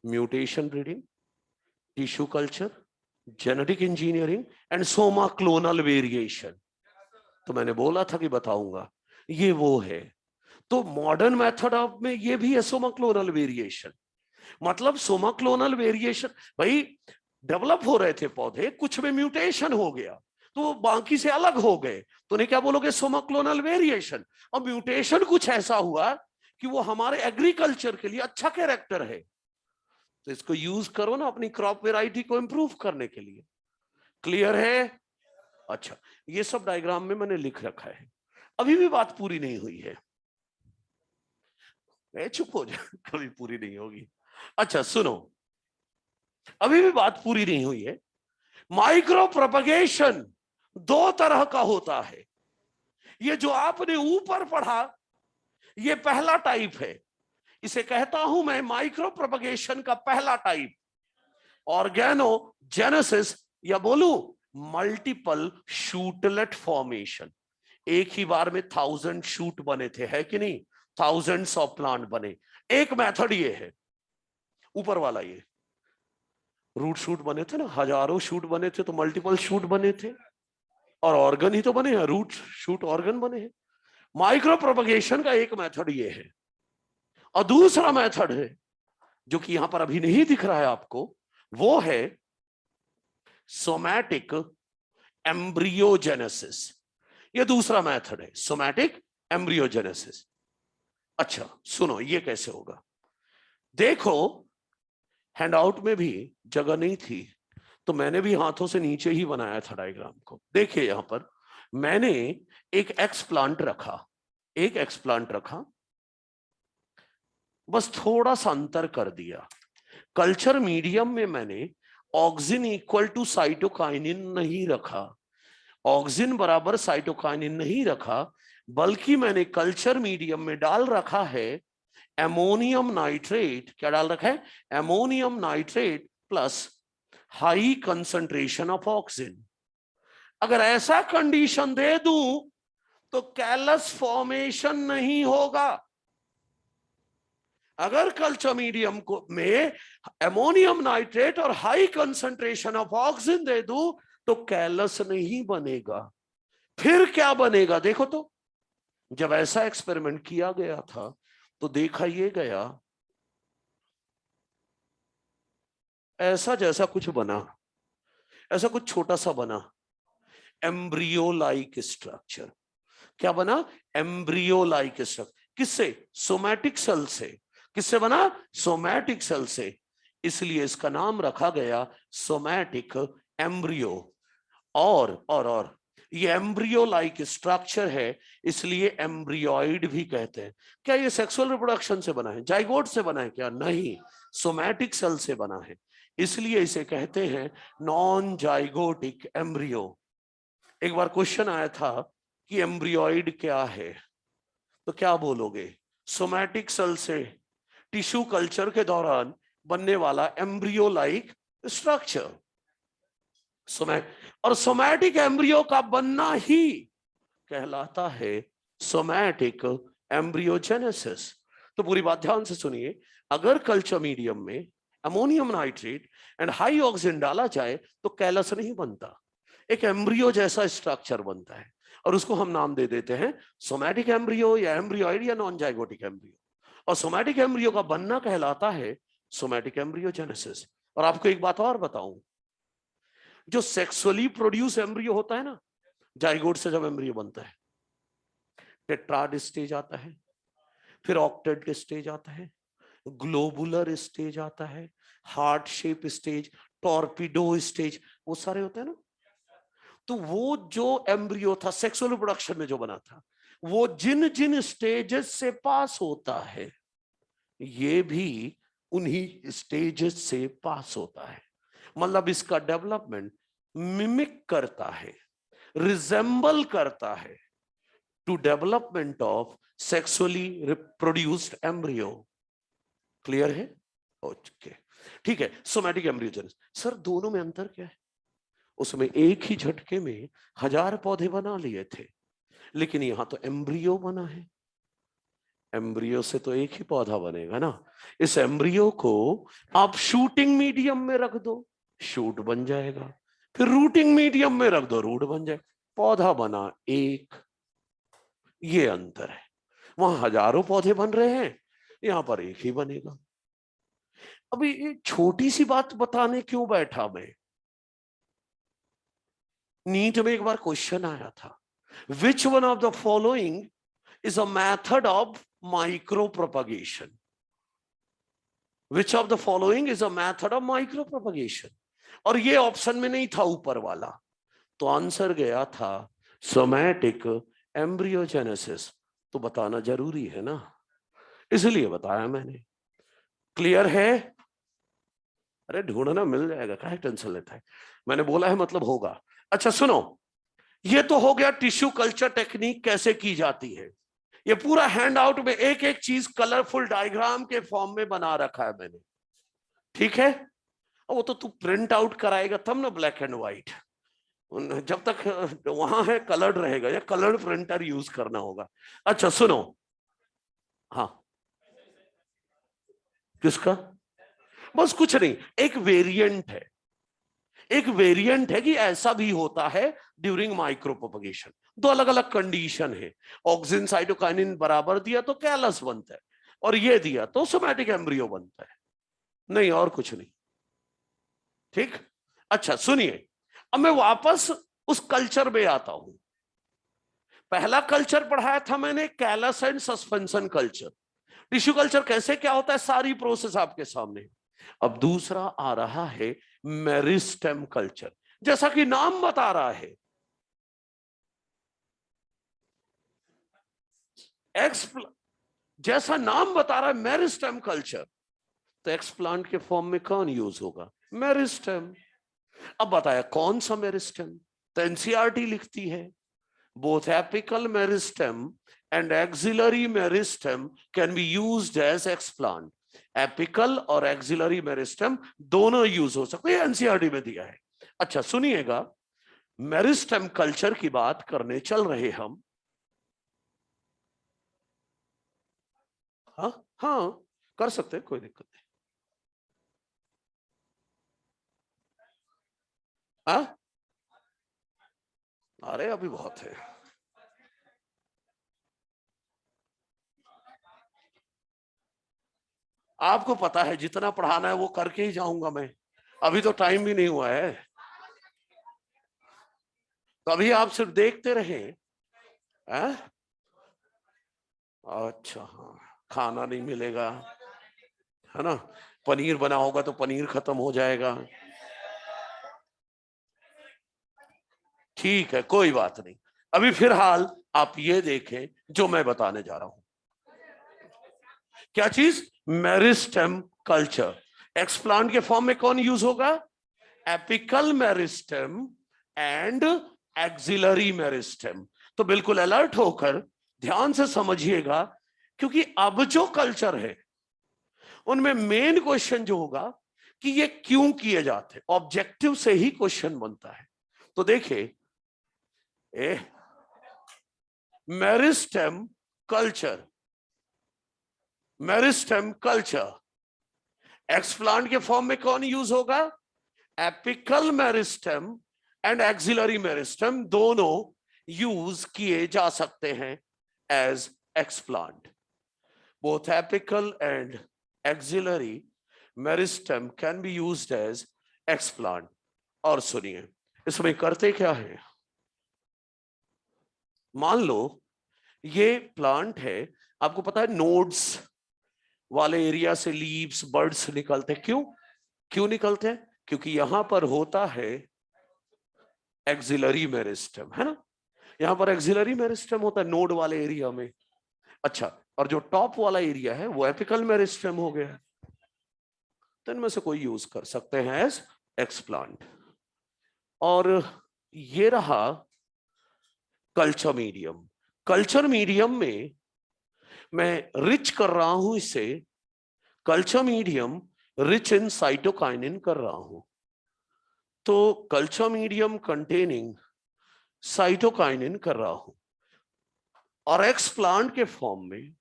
mutation breeding, tissue culture, genetic engineering and Soma clonal variation. तो मैंने बोला था कि बताऊंगा, ये वो है। तो मॉडर्न मेथड ऑफ में ये भी है सोमा क्लोनल वेरिएशन। मतलब सोमा क्लोनल वेरिएशन, भाई डेवलप हो रहे थे पौधे, कुछ में म्यूटेशन हो गया तो वो बाकी से अलग हो गए, तो नहीं क्या बोलोगे? Soma clonal variation. और म्यूटेशन कुछ ऐसा हुआ कि वो हमारे एग्रीकल्चर के लिए अच्छा कैरेक्टर है, तो इसको यूज करो ना अपनी क्रॉप वेराइटी को इंप्रूव करने के लिए। क्लियर है? अच्छा, ये सब डायग्राम में मैंने लिख रखा है। अभी भी बात पूरी नहीं हुई है, चुप हो जा, कभी पूरी नहीं होगी। अच्छा सुनो, अभी भी बात पूरी नहीं हुई है। माइक्रो प्रोपगेशन दो तरह का होता है। ये जो आपने ऊपर पढ़ा, ये पहला टाइप है, इसे कहता हूं मैं माइक्रो प्रोपगेशन का पहला टाइप, ऑर्गेनोजेनेसिस, या बोलूं मल्टीपल शूटलेट फॉर्मेशन। एक ही बार में 1000 शूट बने थे, है कि नहीं? थाउजेंड्स ऑफ प्लांट बने। एक मेथड ये है, ऊपर वाला ये रूट शूट बने थे ना, हजारों शूट बने थे तो मल्टीपल शूट बने थे, और ऑर्गन ही तो बने हैं, रूट शूट ऑर्गन बने हैं। माइक्रो प्रोपगेशन का एक मेथड ये है, और दूसरा मेथड है जो कि यहां पर अभी नहीं दिख रहा है आपको, वो है सोमैटिक एम्ब्रियोजेनेसिस। ये दूसरा मेथड है, सोमैटिक एम्ब्रियोजेनेसिस। अच्छा सुनो, ये कैसे होगा? देखो, हैंडआउट में भी जगह नहीं थी तो मैंने भी हाथों से नीचे ही बनाया था डायग्राम को। देखिए यहां पर मैंने एक एक्सप्लांट रखा, बस थोड़ा सा अंतर कर दिया। कल्चर मीडियम में मैंने ऑक्सिन इक्वल टू साइटोकाइनिन नहीं रखा, ऑक्सिन बराबर साइटोकाइनिन नहीं रखा, बल्कि मैंने कल्चर मीडियम में डाल रखा है एमोनियम नाइट्रेट। क्या डाल रखा है? Ammonium nitrate plus high concentration of oxygen. अगर ऐसा कंडीशन दे दूं तो कैलस फॉर्मेशन नहीं होगा। अगर कल्चर मीडियम को में एमोनियम नाइट्रेट और हाई कंसंट्रेशन ऑफ ऑक्सीजन दे दूं तो कैलस नहीं बनेगा। फिर क्या बनेगा देखो तो। जब ऐसा एक्सपेरिमेंट किया गया था तो देखा ये गया, ऐसा जैसा कुछ बना, ऐसा कुछ छोटा सा बना, एम्ब्रियो लाइक स्ट्रक्चर। क्या बना? Embryo like structure. किससे? सोमैटिक सेल से। किससे बना? सोमैटिक सेल से। इसलिए इसका नाम रखा गया सोमैटिक एम्ब्रियो। और ये एम्ब्रियो लाइक स्ट्रक्चर है, इसलिए एम्ब्रियोइड भी कहते हैं। क्या ये सेक्सुअल रिप्रोडक्शन से बना है, जाइगोट से बना है क्या? नहीं, सोमैटिक सेल से बना है, इसलिए इसे कहते हैं नॉन जाइगोटिक एम्ब्रियो। एक बार क्वेश्चन आया था कि एम्ब्रियोइड क्या है, तो क्या बोलोगे? सोमैटिक सेल से टिश्यू कल्चर के दौरान बनने वाला एम्ब्रियो लाइक स्ट्रक्चर। और सोमैटिक एम्ब्रियो का बनना ही कहलाता है सोमैटिक एम्ब्रियोजेनेसिस। तो पूरी बात ध्यान से सुनिए, अगर कल्चर मीडियम में ammonium nitrate and high oxygen डाला जाए तो कैलस नहीं बनता, एक एम्ब्रियो जैसा स्ट्रक्चर बनता है, और उसको हम नाम दे देते हैं सोमैटिक एम्ब्रियो या एम्ब्रियोइड या नॉन जाइगोटिक एम्ब्रियो। और सोमैटिक एम्ब्रियो का बनना कहलाता है सोमैटिक एम्ब्रियोजेनेसिस। और आपको एक बात और बताऊं, जो सेक्सुअली प्रोड्यूस एम्ब्रियो होता है ना, जाइगोट से जब एम्ब्रियो बनता है, टेट्राड स्टेज आता है, फिर ऑक्टेट स्टेज आता है, ग्लोबुलर स्टेज आता है, heart shape stage, torpedo stage, वो सारे होते हैं ना। तो वो जो एम्ब्रियो था सेक्सुअल रिप्रोडक्शन में जो बना था, वो जिन जिन स्टेजेस से पास होता है, ये भी उन्हीं स्टेजेस से पास होता है। मतलब इसका डेवलपमेंट मिमिक करता है, रिजेंबल करता है to development of sexually reproduced embryo. Clear है? ओके, ठीक है। सोमैटिक एम्ब्रियोजेनेसिस, सर दोनों में अंतर क्या है? उसमें एक ही झटके में 1000 पौधे बना लिए थे, लेकिन यहां तो एम्ब्रियो बना है। एम्ब्रियो से तो एक ही पौधा बनेगा ना। इस एम्ब्रियो को आप शूटिंग मीडियम में रख दो, शूट बन जाएगा, फिर रूटिंग मीडियम में रख दो, रूट बन जाएगा, पौधा बना एक। ये अंतर है, वहां हजारों पौधे बन रहे हैं, यहां पर एक ही बनेगा। अभी एक छोटी सी बात बताने क्यों बैठा मैं, नीट में एक बार क्वेश्चन आया था, which one of the following is a method of micro propagation? Which of the following is a method of micro propagation? और ये ऑप्शन में नहीं था ऊपर वाला, तो आंसर गया था सोमैटिक एम्ब्रियोजेनेसिस। तो बताना जरूरी है ना, इसलिए बताया मैंने। क्लियर है? अरे ढूंढना मिल जाएगा, काहे टेंशन लेता है, मैंने बोला है मतलब होगा। अच्छा सुनो, ये तो हो गया टिश्यू कल्चर टेक्निक कैसे की जाती है। ये पूरा हैंड आउट में एक एक चीज कलरफुल डायग्राम के फॉर्म में बना रखा है मैंने, ठीक है? वो तो तू प्रिंट आउट कराएगा तब ना, ब्लैक एंड व्हाइट, जब तक वहां है कलर्ड रहेगा, या कलर्ड प्रिंटर यूज करना होगा। अच्छा सुनो, हाँ किसका? बस कुछ नहीं, एक वेरिएंट है, एक वेरिएंट है कि ऐसा भी होता है ड्यूरिंग माइक्रो प्रोपगेशन। दो अलग अलग कंडीशन है, ऑक्सिन साइटोकाइनिन बराबर दिया तो कैलस बनता है, और ये दिया तो सोमैटिक एम्ब्रियो बनता है, नहीं और कुछ नहीं। ठीक, अच्छा सुनिए, अब मैं वापस उस कल्चर में आता हूं। पहला कल्चर पढ़ाया था मैंने callus and suspension culture, tissue culture कैसे क्या होता है, सारी प्रोसेस आपके सामने। अब दूसरा आ रहा है मेरिस्टेम कल्चर, जैसा कि नाम बता रहा है, जैसा नाम बता रहा है मेरिस्टेम कल्चर, तो एक्सप्लांट के फॉर्म में कौन यूज होगा? मेरिस्टेम। अब बताया कौन सा मेरिस्टेम, तो एनसीईआरटी लिखती है both apical meristem and axillary meristem can be used as explant. Apical और एक्सिलरी मेरिस्टेम दोनों यूज हो सकते हैं, एनसीईआरटी में दिया है। अच्छा सुनिएगा, मेरिस्टेम कल्चर की बात करने चल रहे हम। हाँ हाँ कर सकते हैं, कोई दिक्कत नहीं। हाँ अरे अभी बहुत है। आपको पता है जितना पढ़ाना है वो करके ही जाऊंगा मैं, अभी तो टाइम भी नहीं हुआ है, तो अभी आप सिर्फ देखते रहे। अच्छा हाँ, खाना नहीं मिलेगा है ना, पनीर बना होगा तो पनीर खत्म हो जाएगा। ठीक है, कोई बात नहीं। अभी फिलहाल आप ये देखें जो मैं बताने जा रहा हूं। क्या चीज? Meristem culture. एक्सप्लांट के फॉर्म में कौन यूज होगा? Apical meristem and axillary meristem. तो बिल्कुल अलर्ट होकर ध्यान से समझिएगा, क्योंकि अब जो कल्चर है उनमें मेन क्वेश्चन जो होगा कि ये क्यों किए जाते, ऑब्जेक्टिव से ही क्वेश्चन बनता है। तो देखिए, meristem culture, meristem culture explant के फॉर्म में कौन यूज होगा? Apical meristem and axillary meristem दोनों यूज किए जा सकते हैं as explant. Both apical and axillary meristem can be used as explant. और सुनिए, इसमें करते क्या है? मान लो ये प्लांट है, आपको पता है नोड्स वाले एरिया से लीव्स, बर्ड्स निकलते। क्यों निकलते हैं? क्योंकि यहां पर होता है एक्सिलरी मेरिस्टेम, है ना? यहां पर एक्सिलरी मेरिस्टेम होता है नोड वाले एरिया में। अच्छा, और जो टॉप वाला एरिया है वो एपिकल मेरिस्टेम हो गया। तो इनमें से कोई यूज कर सकते हैं एज एक्सप्लांट। और ये रहा कल्चर मीडियम। कल्चर मीडियम में मैं रिच कर रहा हूं इसे, culture medium rich in cytokinin कर रहा हूं। तो कल्चर मीडियम कंटेनिंग साइटोकाइनिन कर रहा हूं। और एक्सप्लांट के फॉर्म में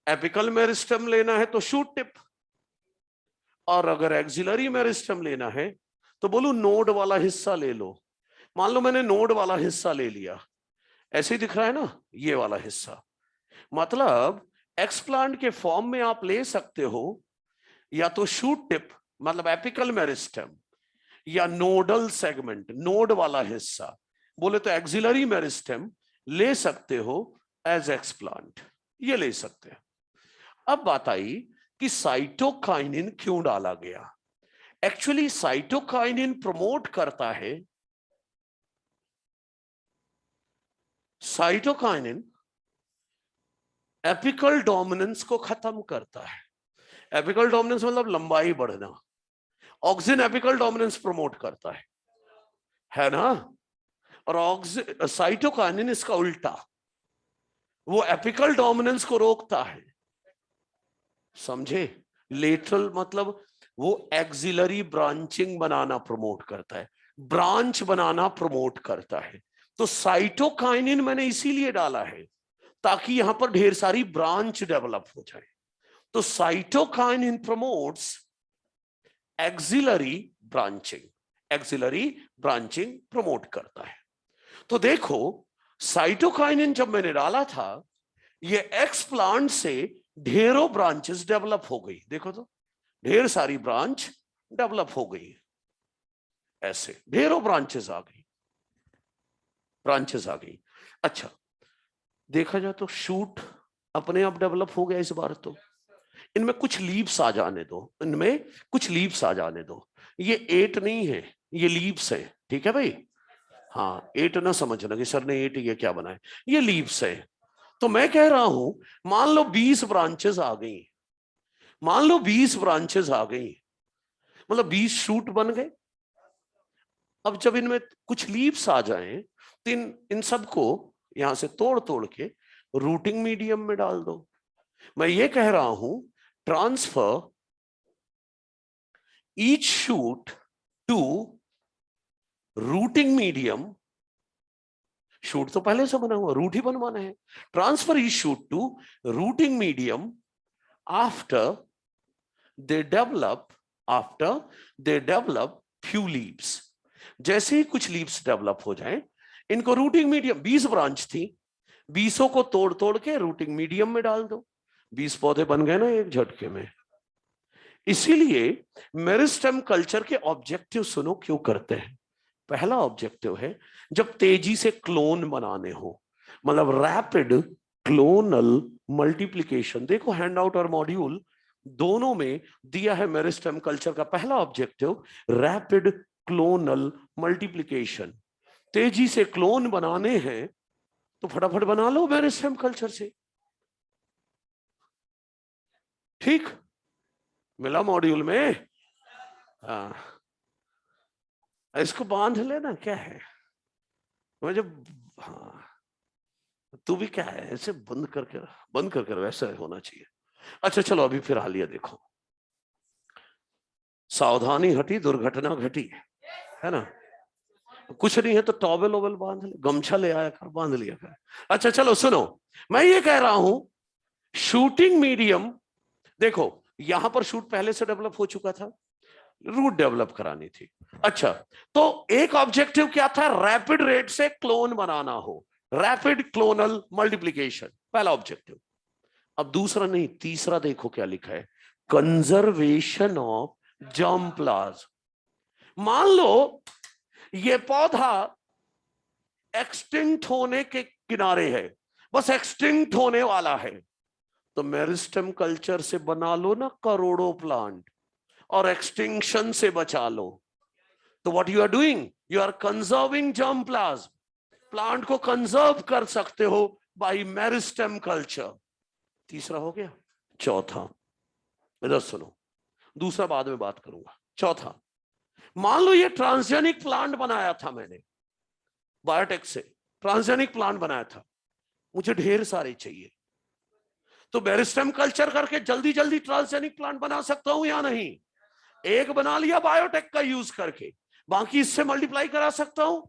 एपिकल मेरिस्टेम लेना है तो शूट टिप, और अगर एक्सिलरी मेरिस्टेम लेना है तो बोलू नोड वाला हिस्सा ले लो। मान लो मैंने नोड वाला हिस्सा ले लिया, ऐसे ही दिख रहा है ना ये वाला हिस्सा। मतलब एक्सप्लांट के फॉर्म में आप ले सकते हो या तो शूट टिप मतलब एपिकल मेरिस्टेम, या नोडल सेगमेंट नोड वाला हिस्सा, बोले तो एक्सिलरी मेरिस्टेम ले सकते हो एज एक्सप्लांट, ये ले सकते हैं। अब बात आई कि साइटोकाइनिन क्यों डाला गया। एक्चुअली साइटोकाइनिन प्रमोट करता है, साइटोकाइनिन एपिकल डोमिनेंस को खत्म करता है। एपिकल डोमिनेंस मतलब लंबाई बढ़ना। ऑक्सिन एपिकल डोमिनेंस प्रमोट करता है ना? और साइटोकाइनिन इसका उल्टा, वो एपिकल डोमिनेंस को रोकता है। समझे? लेटरल मतलब वो एक्सिलरी ब्रांचिंग बनाना प्रमोट करता है, ब्रांच बनाना प्रमोट करता है। तो साइटोकाइनिन मैंने इसीलिए डाला है ताकि यहां पर ढेर सारी ब्रांच डेवलप हो जाए। तो cytokinin promotes axillary branching, axillary branching promote करता है। तो देखो, साइटोकाइनिन जब मैंने डाला था, ये एक्सप्लांट से ढेरों ब्रांचेस डेवलप हो गई। देखो तो ढेर सारी ब्रांच डेवलप हो गई, ऐसे ढेरों ब्रांचेस आ गई, ब्रांचेस आ गई। अच्छा, देखा जाए तो शूट अपने आप डेवलप हो गया इस बार। तो इनमें कुछ लीव्स आ जाने दो, इनमें कुछ लीव्स आ जाने दो। ये 8 नहीं है, ये लीव्स है, ठीक है भाई? हाँ, 8 ना समझना कि सर ने 8 ये क्या बनाए, ये लीव्स है। तो मैं कह रहा हूं, मान लो 20 ब्रांचेस आ गई, मान लो 20 ब्रांचेस आ गई, मतलब 20 शूट बन गए। अब जब इनमें कुछ लीव्स आ जाएं तो इन सबको यहां से तोड़ तोड़ के रूटिंग मीडियम में डाल दो। मैं ये कह रहा हूं, transfer each shoot to rooting medium. Shoot तो पहले से बना हुआ, रूट ही बनवाना है। Transfer each shoot to rooting medium after they develop few leaves. जैसे ही कुछ लीव्स डेवलप हो जाएं, इनको रूटिंग मीडियम, 20 ब्रांच थी, 20 को तोड़ तोड़ के रूटिंग मीडियम में डाल दो। 20 पौधे बन गए ना एक झटके में। इसीलिए मेरिस्टेम कल्चर के ऑब्जेक्टिव सुनो क्यों करते हैं। पहला ऑब्जेक्टिव है जब तेजी से क्लोन बनाने हो, मतलब रैपिड क्लोनल मल्टीप्लिकेशन। देखो हैंडआउट और मॉड्यूल दोनों में दिया है मेरिस्टेम कल्चर का पहला ऑब्जेक्टिव रैपिड क्लोनल मल्टीप्लिकेशन। तेजी से क्लोन बनाने हैं तो फटाफट बना लो मेरिस्टेम कल्चर से। ठीक, मिला मॉड्यूल में? हाँ, इसको बांध लेना, क्या है मुझे। हाँ, तू भी क्या है, ऐसे बंद करके वैसा होना चाहिए। अच्छा चलो, अभी फिर हालिया देखो। सावधानी हटी, दुर्घटना घटी, है ना। कुछ नहीं है तो टॉवेल ओवेल बांध ले, गमछा ले आया कर, बांध लिया कर। अच्छा चलो सुनो, मैं ये कह रहा हूं शूटिंग मीडियम, देखो यहां पर शूट पहले से डेवलप हो चुका था, रूट डेवलप करानी थी। अच्छा, तो एक ऑब्जेक्टिव क्या था, रैपिड रेट से क्लोन बनाना हो, रैपिड क्लोनल मल्टीप्लीकेशन, पहला ऑब्जेक्टिव। अब दूसरा नहीं, तीसरा देखो क्या लिखा है, कंजर्वेशन ऑफ जर्म प्लाज्म। मान लो ये पौधा एक्सटिंक्ट होने के किनारे है, बस एक्सटिंक्ट होने वाला है, तो मेरिस्टेम कल्चर से बना लो ना करोड़ों प्लांट और एक्सटिंक्शन से बचा लो। तो what you are doing, you are conserving germ plasm, plant को कंजर्व कर सकते हो बाय मेरिस्टेम कल्चर। तीसरा हो गया। चौथा, इधर सुनो, दूसरा बाद में बात करूंगा। चौथा, मान लो ये ट्रांसजेनिक प्लांट बनाया था मैंने, बायोटेक से ट्रांसजेनिक प्लांट बनाया था, मुझे ढेर सारे चाहिए, तो मेरिस्टेम कल्चर करके जल्दी जल्दी ट्रांसजेनिक प्लांट बना सकता हूं या नहीं? एक बना लिया बायोटेक का यूज करके, बाकी इससे मल्टीप्लाई करा सकता हूं।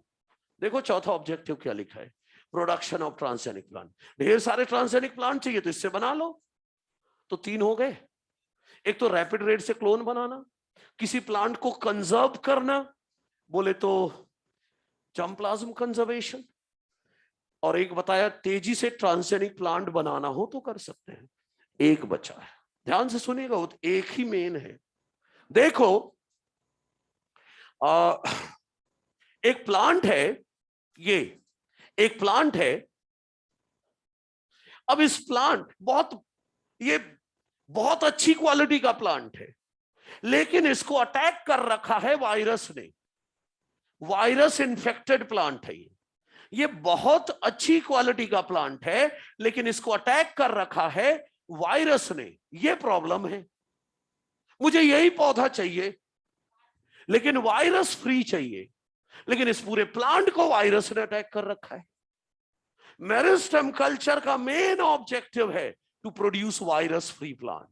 देखो चौथा ऑब्जेक्टिव क्या लिखा है, प्रोडक्शन ऑफ ट्रांसजेनिक प्लांट। ढेर सारे ट्रांसजेनिक प्लांट चाहिए तो इससे बना लो, तो तीन हो गए। एक तो रैपिड रेट से क्लोन बनाना, किसी प्लांट को कंजर्व करना, बोले तो जर्म प्लाज्म कंजर्वेशन, और एक बताया तेजी से ट्रांसजेनिक प्लांट बनाना हो तो कर सकते हैं। एक बचा है, ध्यान से सुनिएगा, वो एक ही मेन है। देखो एक प्लांट है, ये एक प्लांट है। अब इस प्लांट ये बहुत अच्छी क्वालिटी का प्लांट है, लेकिन इसको अटैक कर रखा है वायरस ने, वायरस इन्फेक्टेड प्लांट है ये बहुत अच्छी क्वालिटी का प्लांट है, लेकिन इसको अटैक कर रखा है वायरस ने, ये प्रॉब्लम है। मुझे यही पौधा चाहिए लेकिन वायरस फ्री चाहिए, लेकिन इस पूरे प्लांट को वायरस ने अटैक कर रखा है। मेरिस्टेम कल्चर का मेन ऑब्जेक्टिव है to produce virus free plant.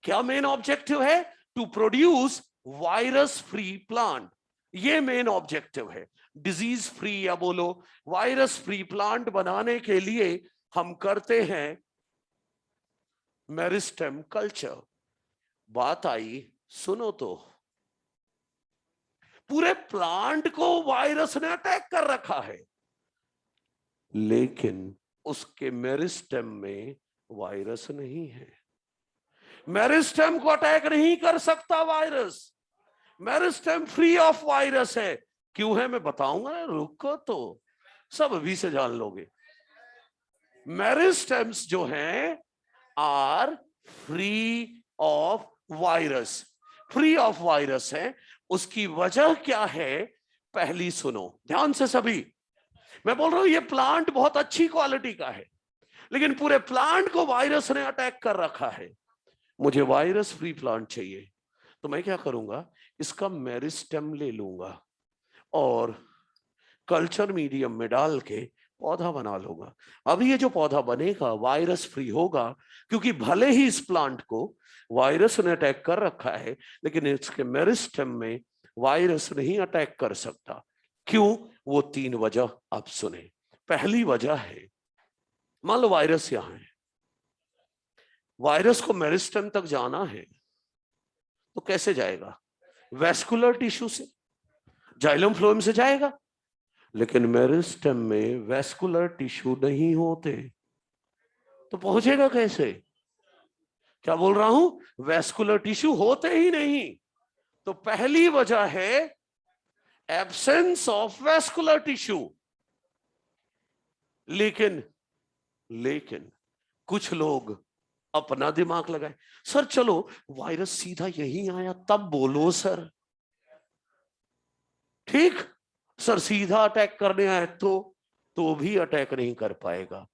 क्या मेन ऑब्जेक्टिव है? To produce virus free plant, ये मेन ऑब्जेक्टिव है। डिजीज फ्री या बोलो वायरस फ्री प्लांट बनाने के लिए हम करते हैं मेरिस्टेम कल्चर। बात आई, सुनो तो, पूरे प्लांट को वायरस ने अटैक कर रखा है, लेकिन उसके मेरिस्टेम में वायरस नहीं है। मेरिस्टेम को अटैक नहीं कर सकता virus, meristem free of virus है। क्यों है मैं बताऊंगा, रुको तो, सब अभी से जान लोगे। मेरिस्टेम्स जो हैं are free of virus, free of virus है। उसकी वजह क्या है, पहली सुनो ध्यान से सभी। मैं बोल रहा हूं ये प्लांट बहुत अच्छी क्वालिटी का है, लेकिन पूरे प्लांट को वायरस ने अटैक कर रखा है। मुझे वायरस फ्री प्लांट चाहिए, तो मैं क्या करूंगा, इसका मेरिस्टेम ले लूंगा और कल्चर मीडियम में डाल के पौधा बना लूंगा। अब ये जो पौधा बनेगा वायरस फ्री होगा, क्योंकि भले ही इस प्लांट को वायरस ने अटैक कर रखा है, लेकिन इसके मेरिस्टेम में वायरस नहीं अटैक कर सकता। क्यों? वो तीन वजह आप सुने। पहली वजह है, मान लो वायरस यहां है, वायरस को मेरिस्टेम तक जाना है तो कैसे जाएगा? वेस्कुलर टिश्यू से, जाइलम फ्लोएम से जाएगा, लेकिन मेरिस्टेम में वेस्कुलर टिश्यू नहीं होते, तो पहुंचेगा कैसे? क्या बोल रहा हूं, वेस्कुलर टिश्यू होते ही नहीं। तो पहली वजह है एब्सेंस ऑफ वेस्कुलर टिश्यू। लेकिन लेकिन कुछ लोग अपना दिमाग लगाए, सर चलो वायरस सीधा यहीं आया तब बोलो सर, ठीक, सर सीधा अटैक करने आए तो भी अटैक नहीं कर पाएगा,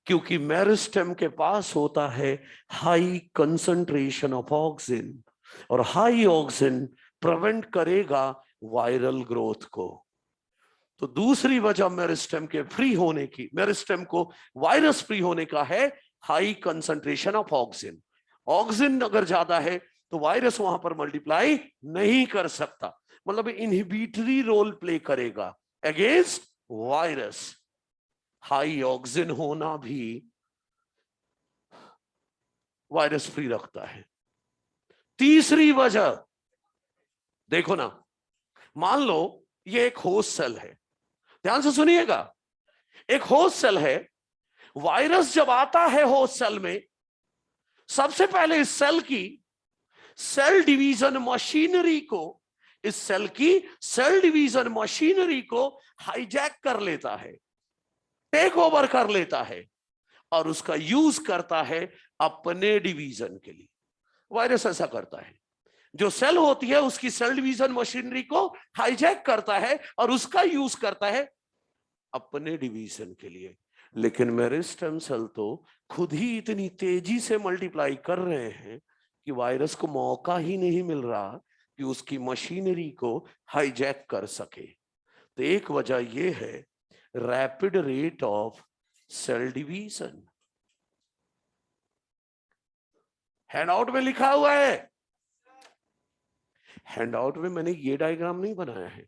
क्योंकि मेरिस्टेम के पास होता है हाई कंसंट्रेशन ऑफ ऑक्सिन, और हाई ऑक्सिन प्रिवेंट करेगा वायरल ग्रोथ को। तो दूसरी वजह मेरिस्टेम के फ्री होने की, मेरिस्टेम को वायरस फ्री होने का है high concentration of auxin. Auxin अगर ज्यादा है तो वायरस वहां पर मल्टीप्लाई नहीं कर सकता, मतलब इनहिबिटरी रोल प्ले करेगा अगेंस्ट वायरस। हाई ऑक्सिन होना भी वायरस फ्री रखता है। तीसरी वजह देखो ना, मान लो ये एक होस्ट सेल है, ध्यान से सुनिएगा, एक होस्ट सेल है। वायरस जब आता है होस्ट सेल में, सबसे पहले इस सेल की सेल डिवीजन मशीनरी को, इस सेल की सेल डिवीजन मशीनरी को हाईजैक कर लेता है, टेक ओवर कर लेता है, और उसका यूज करता है अपने डिवीजन के लिए। वायरस ऐसा करता है, जो सेल होती है उसकी सेल डिवीजन मशीनरी को हाईजैक करता है और उसका यूज करता है अपने डिवीजन के लिए। लेकिन मेरिस्टेम सेल तो खुद ही इतनी तेजी से मल्टीप्लाई कर रहे हैं कि वायरस को मौका ही नहीं मिल रहा कि उसकी मशीनरी को हाईजैक कर सके। तो एक वजह यह है rapid rate of cell division. Handout में लिखा हुआ है, हैंडआउट में मैंने ये डायग्राम नहीं बनाया है,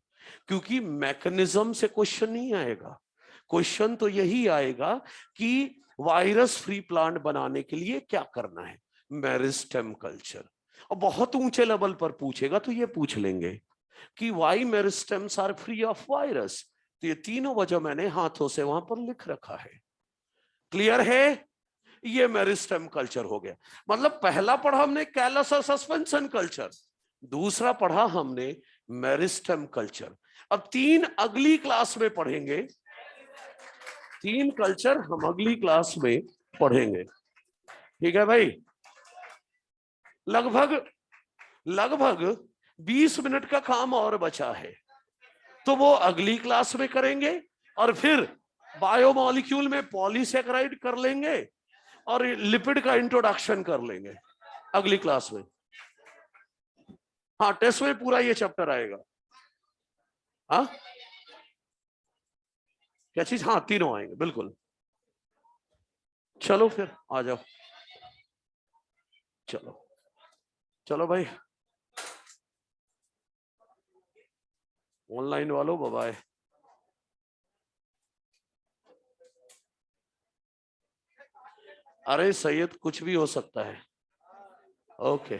क्योंकि मैकेनिज्म से क्वेश्चन नहीं आएगा। क्वेश्चन तो यही आएगा कि वायरस फ्री प्लांट बनाने के लिए क्या करना है, मेरिस्टेम कल्चर। और बहुत ऊंचे लेवल पर पूछेगा तो ये पूछ लेंगे कि why meristems are free of virus. तो ये तीनों वजह मैंने हाथों से वहां पर लिख रखा है। क्लियर है? ये मेरिस्टेम कल्चर हो गया। मतलब पहला पढ़ा हमने कैलस और सस्पेंशन कल्चर, दूसरा पढ़ा हमने मेरिस्टेम कल्चर। अब तीन अगली क्लास में पढ़ेंगे, तीन कल्चर हम अगली क्लास में पढ़ेंगे। ठीक है भाई? लगभग लगभग 20 मिनट का काम और बचा है, तो वो अगली क्लास में करेंगे। और फिर बायोमॉलिक्यूल में पॉलीसेकेराइड कर लेंगे और लिपिड का इंट्रोडक्शन कर लेंगे अगली क्लास में। हाँ, टेस्ट में पूरा ये चैप्टर आएगा। हाँ, क्या चीज? हाँ, तीनों आएंगे बिल्कुल। चलो फिर आ जाओ। चलो चलो भाई, ऑनलाइन वालों बाय बाय। अरे सैयद कुछ भी हो सकता है। ओके।